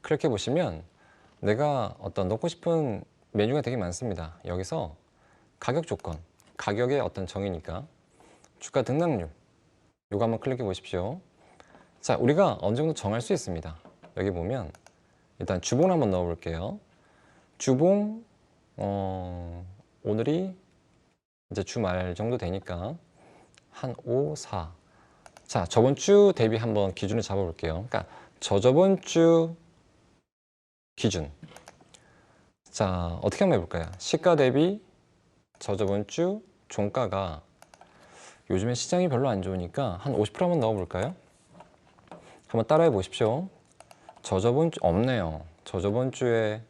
S2: 클릭해 보시면 내가 어떤 넣고 싶은 메뉴가 되게 많습니다. 여기서 가격 조건, 가격의 어떤 정의니까 주가 등락률 요거 한번 클릭해 보십시오. 자, 우리가 어느 정도 정할 수 있습니다. 여기 보면 일단 주봉을 한번 넣어 볼게요. 주봉 오늘이 이제 주말 정도 되니까 한 5, 4. 자, 저번 주 대비 한번 기준을 잡아 볼게요. 그러니까 저저번 주 기준. 자, 어떻게 한번 해볼까요? 시가 대비 저저번 주 종가가 요즘에 시장이 별로 안 좋으니까 한 50% 한번 넣어볼까요? 한번 따라해 보십시오. 저저번 주 없네요. 저저번 주에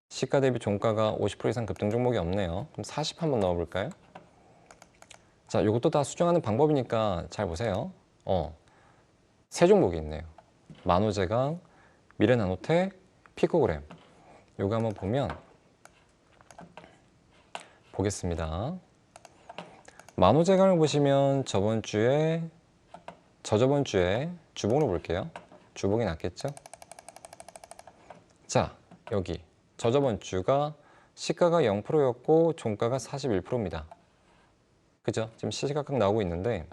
S2: 시가 대비 종가가 50% 이상 급등 종목이 없네요. 그럼 40 한번 넣어볼까요? 자, 이것도 다 수정하는 방법이니까 잘 보세요. 세 종목이 있네요. 만호제강, 미래나노텍, 피코그램. 요거 한번 보면 보겠습니다. 만호제강을 보시면 저저번 주에 주봉으로 볼게요. 주봉이 낫겠죠? 자, 여기 저저번 주가 시가가 0%였고 종가가 41%입니다. 그죠? 지금 시시각각 나오고 있는데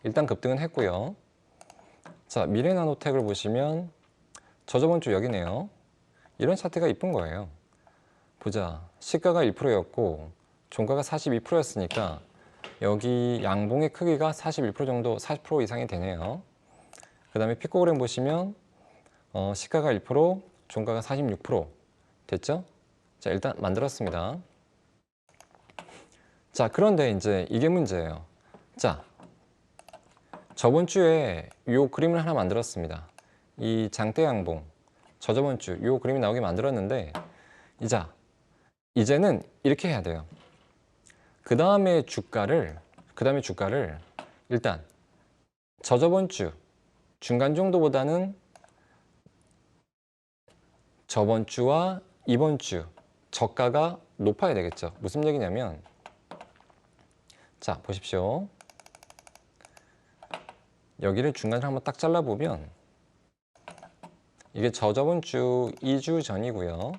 S2: 일단 급등은 했고요. 자, 미래나노텍을 보시면 저저번 주 여기네요. 이런 차트가 이쁜 거예요. 보자. 시가가 1%였고 종가가 42%였으니까 여기 양봉의 크기가 41% 정도, 40% 이상이 되네요. 그 다음에 피코그램 보시면 시가가 1%, 종가가 46% 됐죠? 자, 일단 만들었습니다. 자, 그런데 이제 이게 문제예요. 자, 저번 주에 이 그림을 하나 만들었습니다. 이 장대 양봉, 저번 주 이 그림이 나오게 만들었는데 이제는 이렇게 해야 돼요. 그 다음에 주가를 일단 저번 주 중간 정도보다는 저번 주와 이번 주 저가가 높아야 되겠죠. 무슨 얘기냐면 자, 보십시오. 여기를 중간을 한번 딱 잘라보면 이게 저번 주 2주 전이고요.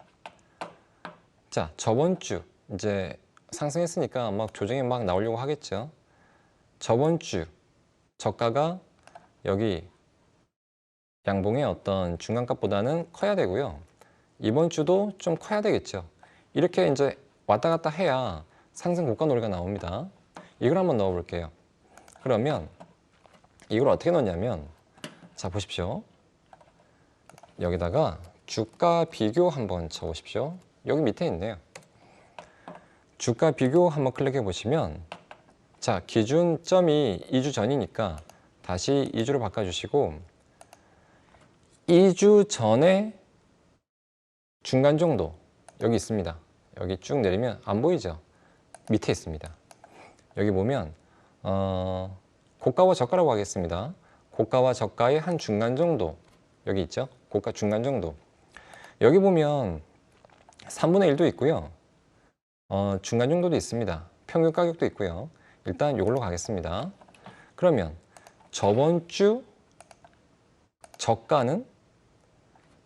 S2: 자, 저번 주 이제 상승했으니까 막 조정이 막 나오려고 하겠죠. 저번 주 저가가 여기 양봉의 어떤 중간값보다는 커야 되고요. 이번 주도 좀 커야 되겠죠. 이렇게 이제 왔다 갔다 해야 상승 고가 노래가 나옵니다. 이걸 한번 넣어 볼게요. 그러면 이걸 어떻게 넣냐면 자, 보십시오. 여기다가 주가 비교 한번 쳐 보십시오. 여기 밑에 있네요. 주가 비교 한번 클릭해 보시면 자, 기준점이 2주 전이니까 다시 2주로 바꿔주시고 2주 전에 중간 정도 여기 있습니다. 여기 쭉 내리면 안 보이죠? 밑에 있습니다. 여기 보면 고가와 저가라고 하겠습니다. 고가와 저가의 한 중간 정도 여기 있죠? 고가 중간 정도. 여기 보면 3분의 1도 있고요. 중간 정도도 있습니다. 평균 가격도 있고요. 일단 이걸로 가겠습니다. 그러면 저번 주 저가는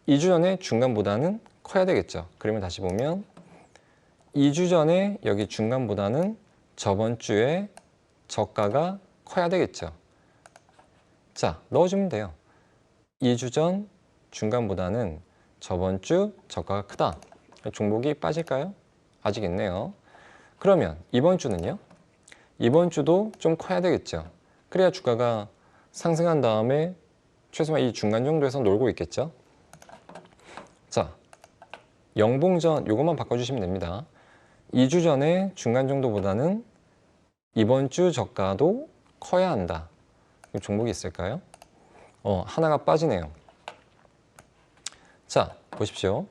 S2: 2주 전에 중간보다는 커야 되겠죠. 그러면 다시 보면 2주 전에 여기 중간보다는 저번 주에 저가가 커야 되겠죠. 자, 넣어주면 돼요. 2주 전 중간보다는 저번 주 저가가 크다. 종목이 빠질까요? 아직 있네요. 그러면 이번 주는요? 이번 주도 좀 커야 되겠죠. 그래야 주가가 상승한 다음에 최소한 이 중간 정도에서 놀고 있겠죠. 자, 영봉전 요것만 바꿔주시면 됩니다. 2주 전에 중간 정도보다는 이번 주 저가도 커야 한다. 종목이 있을까요? 하나가 빠지네요. 자, 보십시오.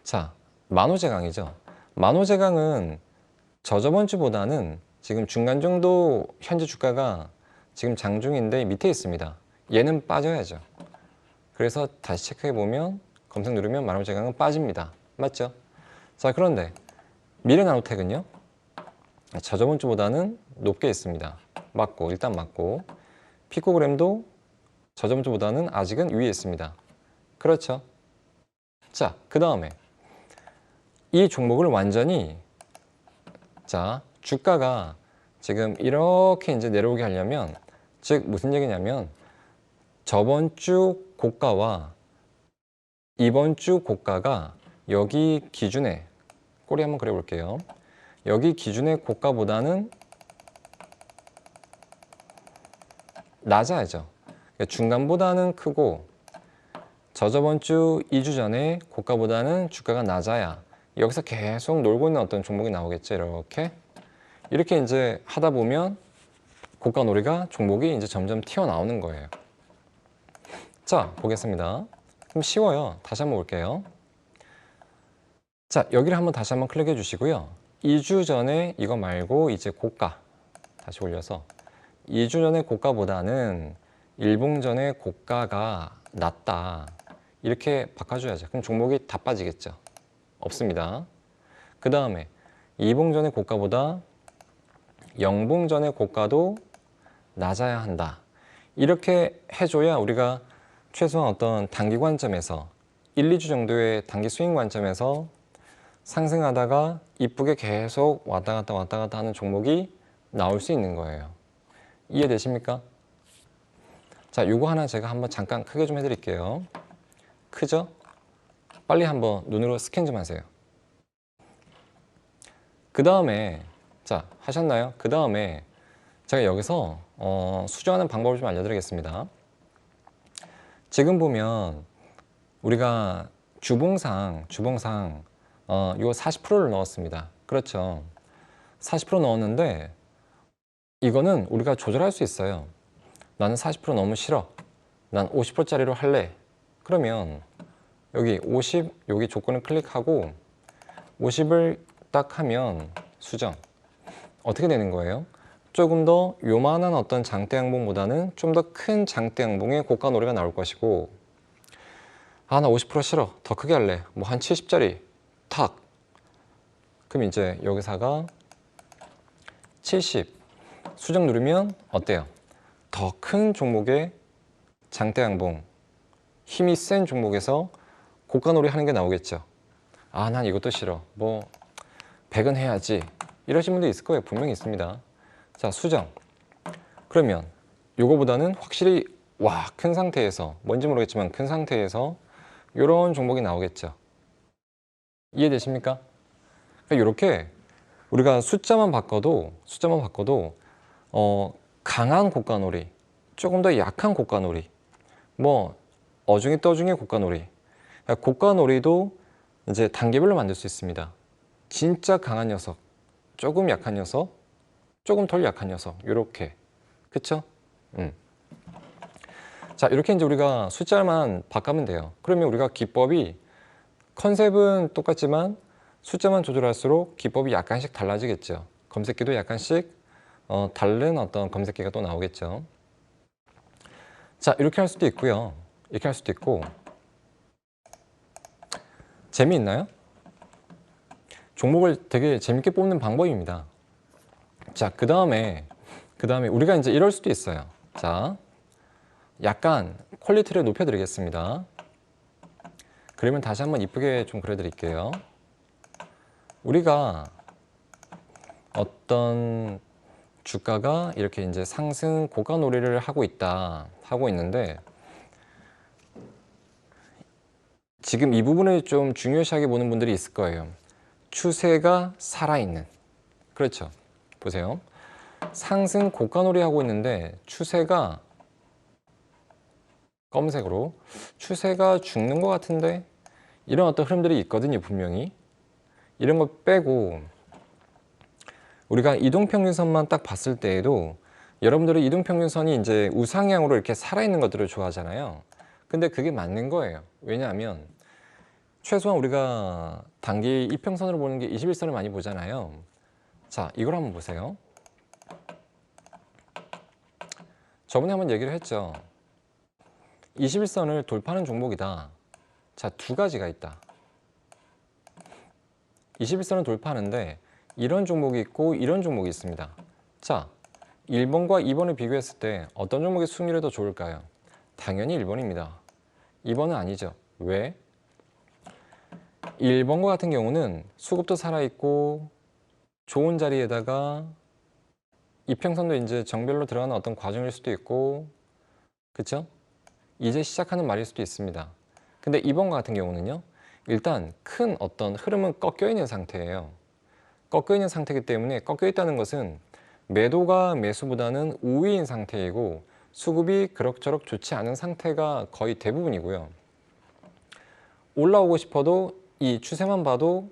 S2: 자, 만호제강이죠. 만호제강은 저번 주보다는 지금 중간 정도 현재 주가가 지금 장중인데 밑에 있습니다. 얘는 빠져야죠. 그래서 다시 체크해 보면 검색 누르면 만호제강은 빠집니다. 맞죠? 자, 그런데 미래나노텍은요? 저번 주보다는 높게 있습니다. 맞고, 일단 맞고. 피코그램도 저번 주보다는 아직은 위에 있습니다. 그렇죠? 자, 그 다음에 이 종목을 완전히 자, 주가가 지금 이렇게 이제 내려오게 하려면 즉 무슨 얘기냐면 저번 주 고가와 이번 주 고가가 여기 기준에 꼬리 한번 그려볼게요. 여기 기준의 고가보다는 낮아야죠. 중간보다는 크고 저번 주 2주 전에 고가보다는 주가가 낮아야 여기서 계속 놀고 있는 어떤 종목이 나오겠죠. 이렇게 이제 하다 보면 고가 놀이가 종목이 이제 점점 튀어나오는 거예요. 자, 보겠습니다. 그럼 쉬워요. 다시 한번 볼게요. 자, 여기를 한번 다시 한번 클릭해 주시고요. 2주 전에 이거 말고 이제 고가 다시 올려서 2주 전의 고가보다는 일봉 전의 고가가 낮다. 이렇게 바꿔줘야죠. 그럼 종목이 다 빠지겠죠. 없습니다. 그 다음에 이봉전의 고가보다 영봉전의 고가도 낮아야 한다. 이렇게 해줘야 우리가 최소한 어떤 단기 관점에서 1, 2주 정도의 단기 스윙 관점에서 상승하다가 이쁘게 계속 왔다 갔다 하는 종목이 나올 수 있는 거예요. 이해되십니까? 자, 요거 하나 제가 한번 잠깐 크게 좀 해드릴게요. 크죠? 빨리 한번 눈으로 스캔 좀 하세요. 그 다음에 자, 하셨나요? 그 다음에 제가 여기서 수정하는 방법을 좀 알려드리겠습니다. 지금 보면 우리가 주봉상 요 40%를 넣었습니다. 그렇죠? 40% 넣었는데 이거는 우리가 조절할 수 있어요. 나는 40% 너무 싫어. 난 50%짜리로 할래. 그러면 여기 50, 여기 조건을 클릭하고 50을 딱 하면 수정. 어떻게 되는 거예요? 조금 더 요만한 어떤 장대 양봉보다는 좀 더 큰 장대 양봉의 고가 노래가 나올 것이고, 아, 나 50% 싫어. 더 크게 할래. 뭐 한 70짜리 탁. 그럼 이제 여기사가 70 수정 누르면 어때요? 더 큰 종목의 장대 양봉, 힘이 센 종목에서 고가 놀이 하는 게 나오겠죠. 아, 난 이것도 싫어. 뭐 100은 해야지. 이러신 분도 있을 거예요. 분명히 있습니다. 자, 수정. 그러면 요거보다는 확실히 와, 큰 상태에서, 뭔지 모르겠지만 큰 상태에서 이런 종목이 나오겠죠. 이해되십니까? 그러니까 이렇게 우리가 숫자만 바꿔도 강한 고가놀이, 조금 더 약한 고가놀이, 뭐 어중이 떠중의 고가놀이, 그러니까 고가놀이도 이제 단계별로 만들 수 있습니다. 진짜 강한 녀석, 조금 약한 녀석, 조금 덜 약한 녀석, 이렇게. 그쵸? 자, 이렇게 이제 우리가 숫자만 바꾸면 돼요. 그러면 우리가 기법이, 컨셉은 똑같지만 숫자만 조절할수록 기법이 약간씩 달라지겠죠. 검색기도 약간씩 다른 어떤 검색기가 또 나오겠죠. 자, 이렇게 할 수도 있고요. 이렇게 할 수도 있고. 재미있나요? 종목을 되게 재밌게 뽑는 방법입니다. 자, 그 다음에 우리가 이제 이럴 수도 있어요. 자, 약간 퀄리티를 높여드리겠습니다. 그러면 다시 한번 이쁘게 좀 그려드릴게요. 우리가 어떤 주가가 이렇게 이제 상승 고가 놀이를 하고 있는데, 지금 이 부분을 좀 중요시하게 보는 분들이 있을 거예요. 추세가 살아있는. 그렇죠. 보세요. 상승 고가 놀이 하고 있는데 추세가 검은색으로 추세가 죽는 것 같은데, 이런 어떤 흐름들이 있거든요. 분명히 이런 거 빼고 우리가 이동평균선만 딱 봤을 때에도, 여러분들은 이동평균선이 이제 우상향으로 이렇게 살아있는 것들을 좋아하잖아요. 근데 그게 맞는 거예요. 왜냐하면 최소한 우리가 단기 이평선으로 보는 게 21선을 많이 보잖아요. 자, 이걸 한번 보세요. 저번에 한번 얘기를 했죠. 21선을 돌파하는 종목이다. 자, 두 가지가 있다. 21선을 돌파하는데 이런 종목이 있고 이런 종목이 있습니다. 자, 1번과 2번을 비교했을 때 어떤 종목의 수익률이 더 좋을까요? 당연히 1번입니다. 2번은 아니죠. 왜? 1번과 같은 경우는 수급도 살아있고 좋은 자리에다가 이평선도 이제 정별로 들어가는 어떤 과정일 수도 있고, 그쵸? 이제 시작하는 말일 수도 있습니다. 근데 2번과 같은 경우는요, 일단 큰 어떤 흐름은 꺾여 있는 상태예요. 꺾여 있는 상태이기 때문에, 꺾여 있다는 것은 매도가 매수보다는 우위인 상태이고 수급이 그럭저럭 좋지 않은 상태가 거의 대부분이고요. 올라오고 싶어도 이 추세만 봐도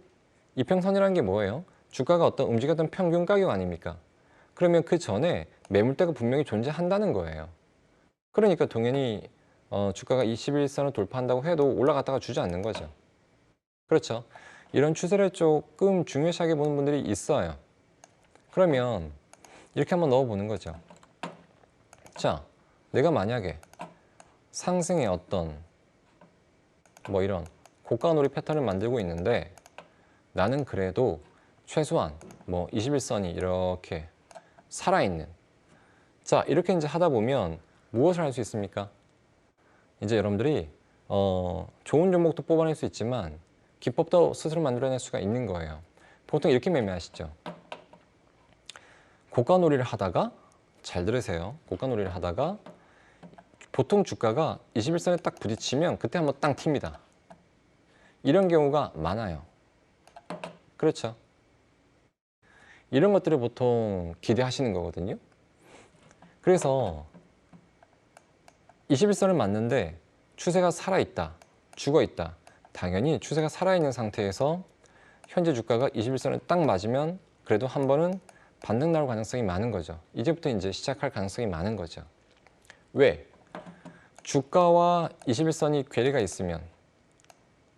S2: 이평선이라는 게 뭐예요? 주가가 어떤 움직였던 평균 가격 아닙니까? 그러면 그 전에 매물대가 분명히 존재한다는 거예요. 그러니까 당연히 주가가 21선을 돌파한다고 해도 올라갔다가 주지 않는 거죠. 그렇죠? 이런 추세를 조금 중요시하게 보는 분들이 있어요. 그러면 이렇게 한번 넣어보는 거죠. 자, 내가 만약에 상승의 어떤 뭐 이런 고가놀이 패턴을 만들고 있는데, 나는 그래도 최소한 뭐 21선이 이렇게 살아있는. 자, 이렇게 이제 하다 보면 무엇을 할 수 있습니까? 이제 여러분들이 좋은 종목도 뽑아낼 수 있지만 기법도 스스로 만들어낼 수가 있는 거예요. 보통 이렇게 매매하시죠. 고가놀이를 하다가, 잘 들으세요. 고가놀이를 하다가 보통 주가가 21선에 딱 부딪히면 그때 한번 땅 튑니다. 이런 경우가 많아요. 그렇죠? 이런 것들을 보통 기대하시는 거거든요. 그래서 21선을 맞는데 추세가 살아있다, 죽어있다. 당연히 추세가 살아있는 상태에서 현재 주가가 21선을 딱 맞으면 그래도 한 번은 반등 나올 가능성이 많은 거죠. 이제부터 이제 시작할 가능성이 많은 거죠. 왜? 주가와 21선이 괴리가 있으면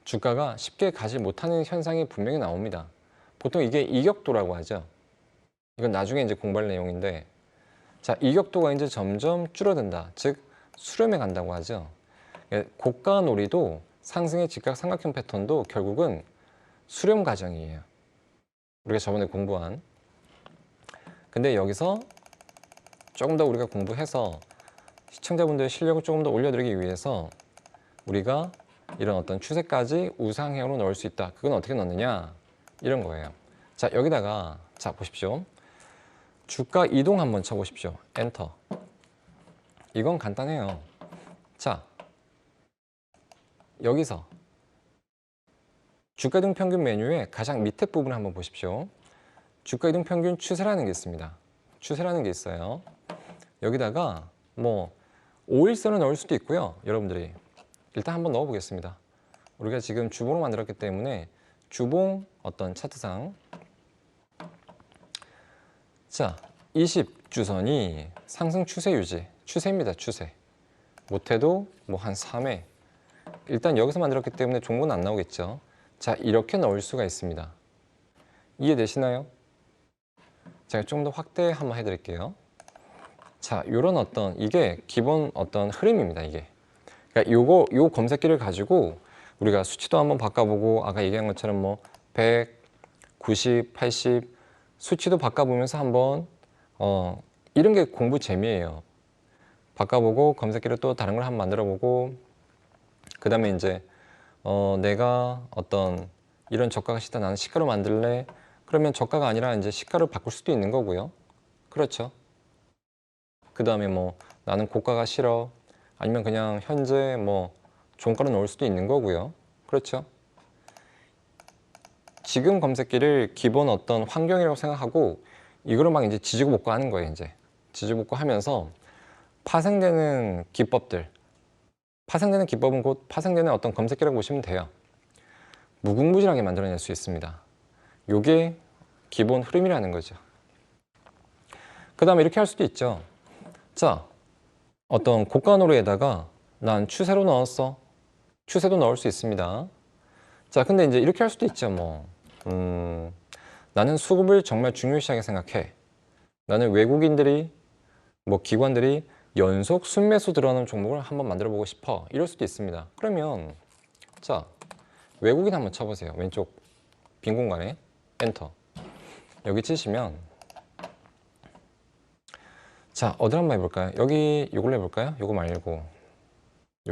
S2: 주가가 쉽게 가지 못하는 현상이 분명히 나옵니다. 보통 이게 이격도라고 하죠. 이건 나중에 이제 공부할 내용인데, 자, 이격도가 이제 점점 줄어든다. 즉 수렴해 간다고 하죠. 고가놀이도 상승의 직각 삼각형 패턴도 결국은 수렴 과정이에요. 우리가 저번에 공부한. 근데 여기서 조금 더 우리가 공부해서 시청자분들의 실력을 조금 더 올려드리기 위해서 우리가 이런 어떤 추세까지 우상향으로 넣을 수 있다. 그건 어떻게 넣느냐? 이런 거예요. 자, 여기다가 자 보십시오. 주가 이동 한번 쳐보십시오. 엔터. 이건 간단해요. 자, 여기서 주가 이동 평균 메뉴의 가장 밑에 부분을 한번 보십시오. 주가 이동 평균 추세라는 게 있습니다. 추세라는 게 있어요. 여기다가 뭐 5일선을 넣을 수도 있고요. 여러분들이 일단 한번 넣어 보겠습니다. 우리가 지금 주봉을 만들었기 때문에 주봉 어떤 차트상, 자, 20주선이 상승 추세 유지, 추세입니다. 추세. 못해도 뭐 한 3회. 일단 여기서 만들었기 때문에 종목은 안 나오겠죠. 자, 이렇게 넣을 수가 있습니다. 이해되시나요? 제가 좀 더 확대 한번 해드릴게요. 자, 요런 어떤, 이게 기본 어떤 흐름입니다, 이게. 그러니까 요 검색기를 가지고 우리가 수치도 한번 바꿔보고, 아까 얘기한 것처럼 뭐 100, 90, 80 수치도 바꿔보면서 한번 이런 게 공부 재미예요. 바꿔보고 검색기를 또 다른 걸 한번 만들어보고, 그 다음에 이제 내가 어떤 이런 저가가 싫다, 나는 시가로 만들래. 그러면 저가가 아니라 이제 시가로 바꿀 수도 있는 거고요. 그렇죠. 그 다음에 뭐 나는 고가가 싫어. 아니면 그냥 현재 뭐 종가로 넣을 수도 있는 거고요. 그렇죠. 지금 검색기를 기본 어떤 환경이라고 생각하고 이거로 막 이제 지지고 볶고 하는 거예요. 이제 지지고 볶고 하면서 파생되는 기법들, 파생되는 기법은 곧 파생되는 어떤 검색기라고 보시면 돼요. 무궁무진하게 만들어낼 수 있습니다. 요게 기본 흐름이라는 거죠. 그 다음에 이렇게 할 수도 있죠. 자, 어떤 고가노루에다가 난 추세로 넣었어. 추세도 넣을 수 있습니다. 자, 근데 이제 이렇게 할 수도 있죠. 뭐 나는 수급을 정말 중요시하게 생각해. 나는 외국인들이 뭐 기관들이 연속 순매수 들어가는 종목을 한번 만들어 보고 싶어. 이럴 수도 있습니다. 그러면 자, 외국인 한번 쳐보세요. 왼쪽 빈 공간에 엔터. 여기 치시면 자, 어디 한번 해볼까요? 여기 요걸로 해볼까요? 요거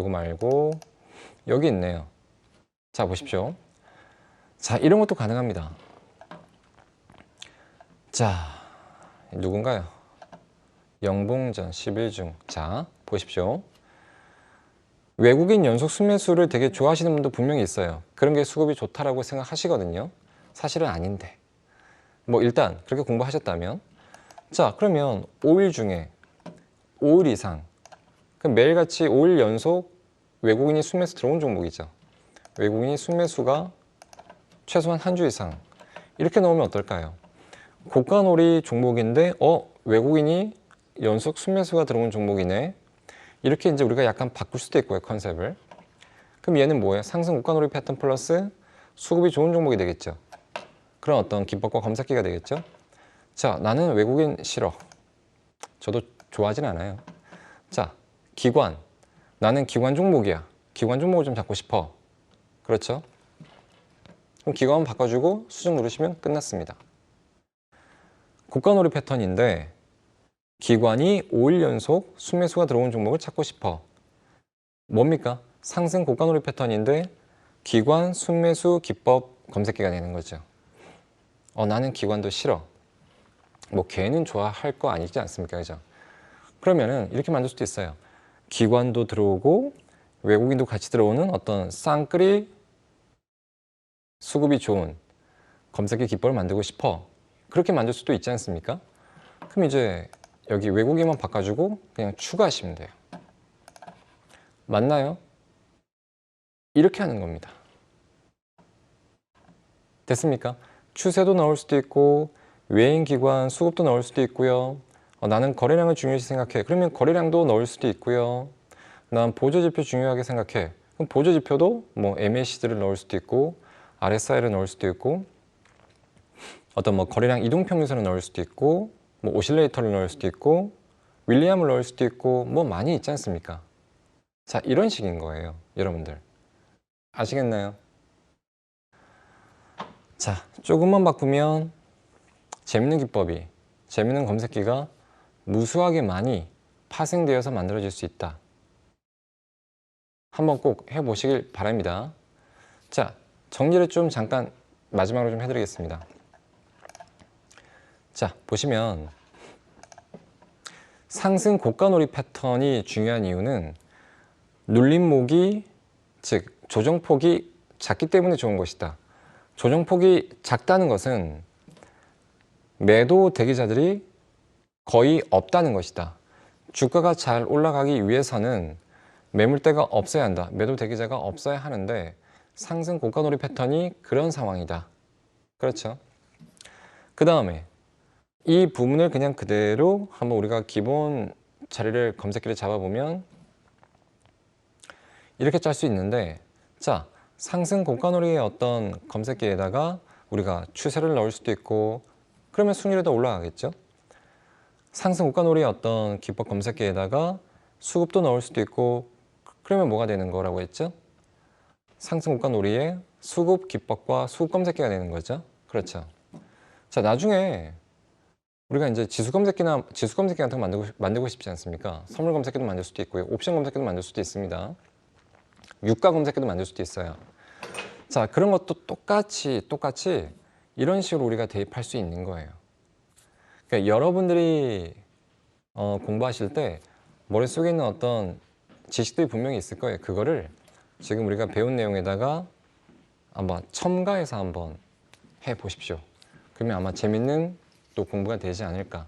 S2: 말고 여기 있네요. 자, 보십시오. 자, 이런 것도 가능합니다. 자, 누군가요? 영봉전 11중. 자, 보십시오. 외국인 연속 순매수를 되게 좋아하시는 분도 분명히 있어요. 그런 게 수급이 좋다라고 생각하시거든요. 사실은 아닌데. 뭐 일단 그렇게 공부하셨다면, 자, 그러면 5일 중에 5일 이상, 그럼 매일같이 5일 연속 외국인이 순매수 들어온 종목이죠. 외국인이 순매수가 최소한 한 주 이상 이렇게 넣으면 어떨까요? 고가놀이 종목인데 외국인이 연속 순매수가 들어온 종목이네. 이렇게 이제 우리가 약간 바꿀 수도 있고요, 컨셉을. 그럼 얘는 뭐예요? 상승 고가놀이 패턴 플러스 수급이 좋은 종목이 되겠죠. 그런 어떤 기법과 검색기가 되겠죠. 자, 나는 외국인 싫어. 저도 좋아하진 않아요. 자, 기관. 나는 기관 종목이야. 기관 종목을 좀 잡고 싶어. 그렇죠? 그럼 기관만 바꿔주고 수정 누르시면 끝났습니다. 고가놀이 패턴인데 기관이 5일 연속 순매수가 들어온 종목을 찾고 싶어. 뭡니까? 상승 고가놀이 패턴인데 기관 순매수 기법 검색기가 되는 거죠. 나는 기관도 싫어. 뭐 걔는 좋아할 거 아니지 않습니까? 그죠? 그러면은 이렇게 만들 수도 있어요. 기관도 들어오고 외국인도 같이 들어오는 어떤 쌍끌이 수급이 좋은 검색기 기법을 만들고 싶어. 그렇게 만들 수도 있지 않습니까? 그럼 이제 여기 외국인만 바꿔주고 그냥 추가하시면 돼요. 맞나요? 이렇게 하는 겁니다. 됐습니까? 추세도 넣을 수도 있고 외인 기관 수급도 넣을 수도 있고요. 나는 거래량을 중요시 생각해. 그러면 거래량도 넣을 수도 있고요. 난 보조지표 중요하게 생각해. 그럼 보조지표도 뭐 MACD를 넣을 수도 있고 RSI를 넣을 수도 있고 어떤 뭐 거래량 이동평균선을 넣을 수도 있고 뭐 오실레이터를 넣을 수도 있고 윌리엄을 넣을 수도 있고 뭐 많이 있지 않습니까? 자, 이런 식인 거예요, 여러분들. 아시겠나요? 자, 조금만 바꾸면 재밌는 기법이, 재밌는 검색기가 무수하게 많이 파생되어서 만들어질 수 있다. 한번 꼭 해보시길 바랍니다. 자, 정리를 좀 잠깐 마지막으로 좀 해드리겠습니다. 자, 보시면 상승 고가놀이 패턴이 중요한 이유는 눌림목이, 즉 조정폭이 작기 때문에 좋은 것이다. 조정폭이 작다는 것은 매도 대기자들이 거의 없다는 것이다. 주가가 잘 올라가기 위해서는 매물대가 없어야 한다. 매도 대기자가 없어야 하는데 상승 고가놀이 패턴이 그런 상황이다. 그렇죠? 그 다음에 이 부분을 그냥 그대로 한번 우리가 기본 자리를 검색기를 잡아보면 이렇게 짤 수 있는데, 자, 상승 고가놀이의 어떤 검색기에다가 우리가 추세를 넣을 수도 있고 그러면 순위도 올라가겠죠. 상승 고가놀이의 어떤 기법 검색기에다가 수급도 넣을 수도 있고 그러면 뭐가 되는 거라고 했죠? 상승 고가놀이의 수급 기법과 수급 검색기가 되는 거죠. 그렇죠. 자, 나중에 우리가 이제 지수 검색기 같은 거 만들고 싶지 않습니까? 선물 검색기도 만들 수도 있고요. 옵션 검색기도 만들 수도 있습니다. 유가 검색기도 만들 수도 있어요. 자, 그런 것도 똑같이 이런 식으로 우리가 대입할 수 있는 거예요. 그러니까 여러분들이 공부하실 때 머릿속에 있는 어떤 지식들이 분명히 있을 거예요. 그거를 지금 우리가 배운 내용에다가 한번 첨가해서 한번 해보십시오. 그러면 아마 재밌는 또 공부가 되지 않을까.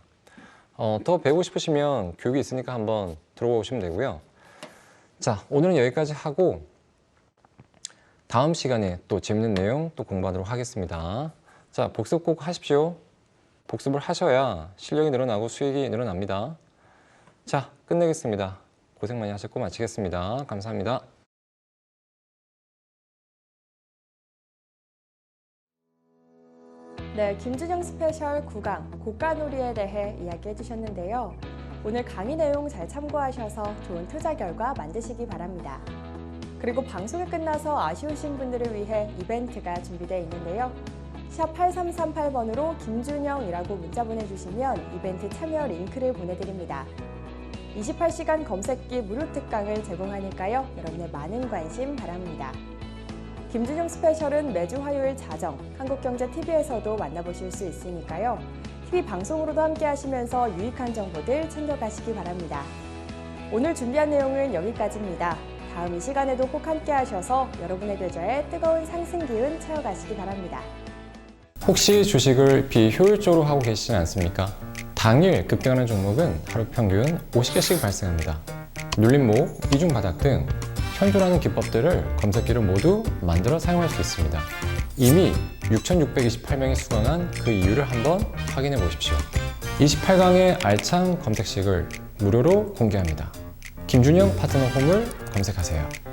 S2: 더 배우고 싶으시면 교육이 있으니까 한번 들어오시면 되고요. 자, 오늘은 여기까지 하고 다음 시간에 또 재밌는 내용 또 공부하도록 하겠습니다. 자, 복습 꼭 하십시오. 복습을 하셔야 실력이 늘어나고 수익이 늘어납니다. 자, 끝내겠습니다. 고생 많이 하셨고 마치겠습니다. 감사합니다.
S1: 네, 김준영 스페셜 9강 고가놀이에 대해 이야기해 주셨는데요. 오늘 강의 내용 잘 참고하셔서 좋은 투자 결과 만드시기 바랍니다. 그리고 방송이 끝나서 아쉬우신 분들을 위해 이벤트가 준비되어 있는데요. 샵 8338번으로 김준영이라고 문자 보내주시면 이벤트 참여 링크를 보내드립니다. 28시간 검색기 무료 특강을 제공하니까요. 여러분의 많은 관심 바랍니다. 김준영 스페셜은 매주 화요일 자정, 한국경제TV에서도 만나보실 수 있으니까요. TV 방송으로도 함께 하시면서 유익한 정보들 챙겨가시기 바랍니다. 오늘 준비한 내용은 여기까지입니다. 다음 이 시간에도 꼭 함께 하셔서 여러분의 계좌에 뜨거운 상승 기운 채워가시기 바랍니다.
S2: 혹시 주식을 비효율적으로 하고 계시지 않습니까? 당일 급등하는 종목은 하루 평균 50개씩 발생합니다. 눌림목, 이중바닥 등 현존하는 기법들을 검색기로 모두 만들어 사용할 수 있습니다. 이미 6,628명이 수강한 그 이유를 한번 확인해 보십시오. 28강의 알찬 검색식을 무료로 공개합니다. 김준영 파트너 홈을 검색하세요.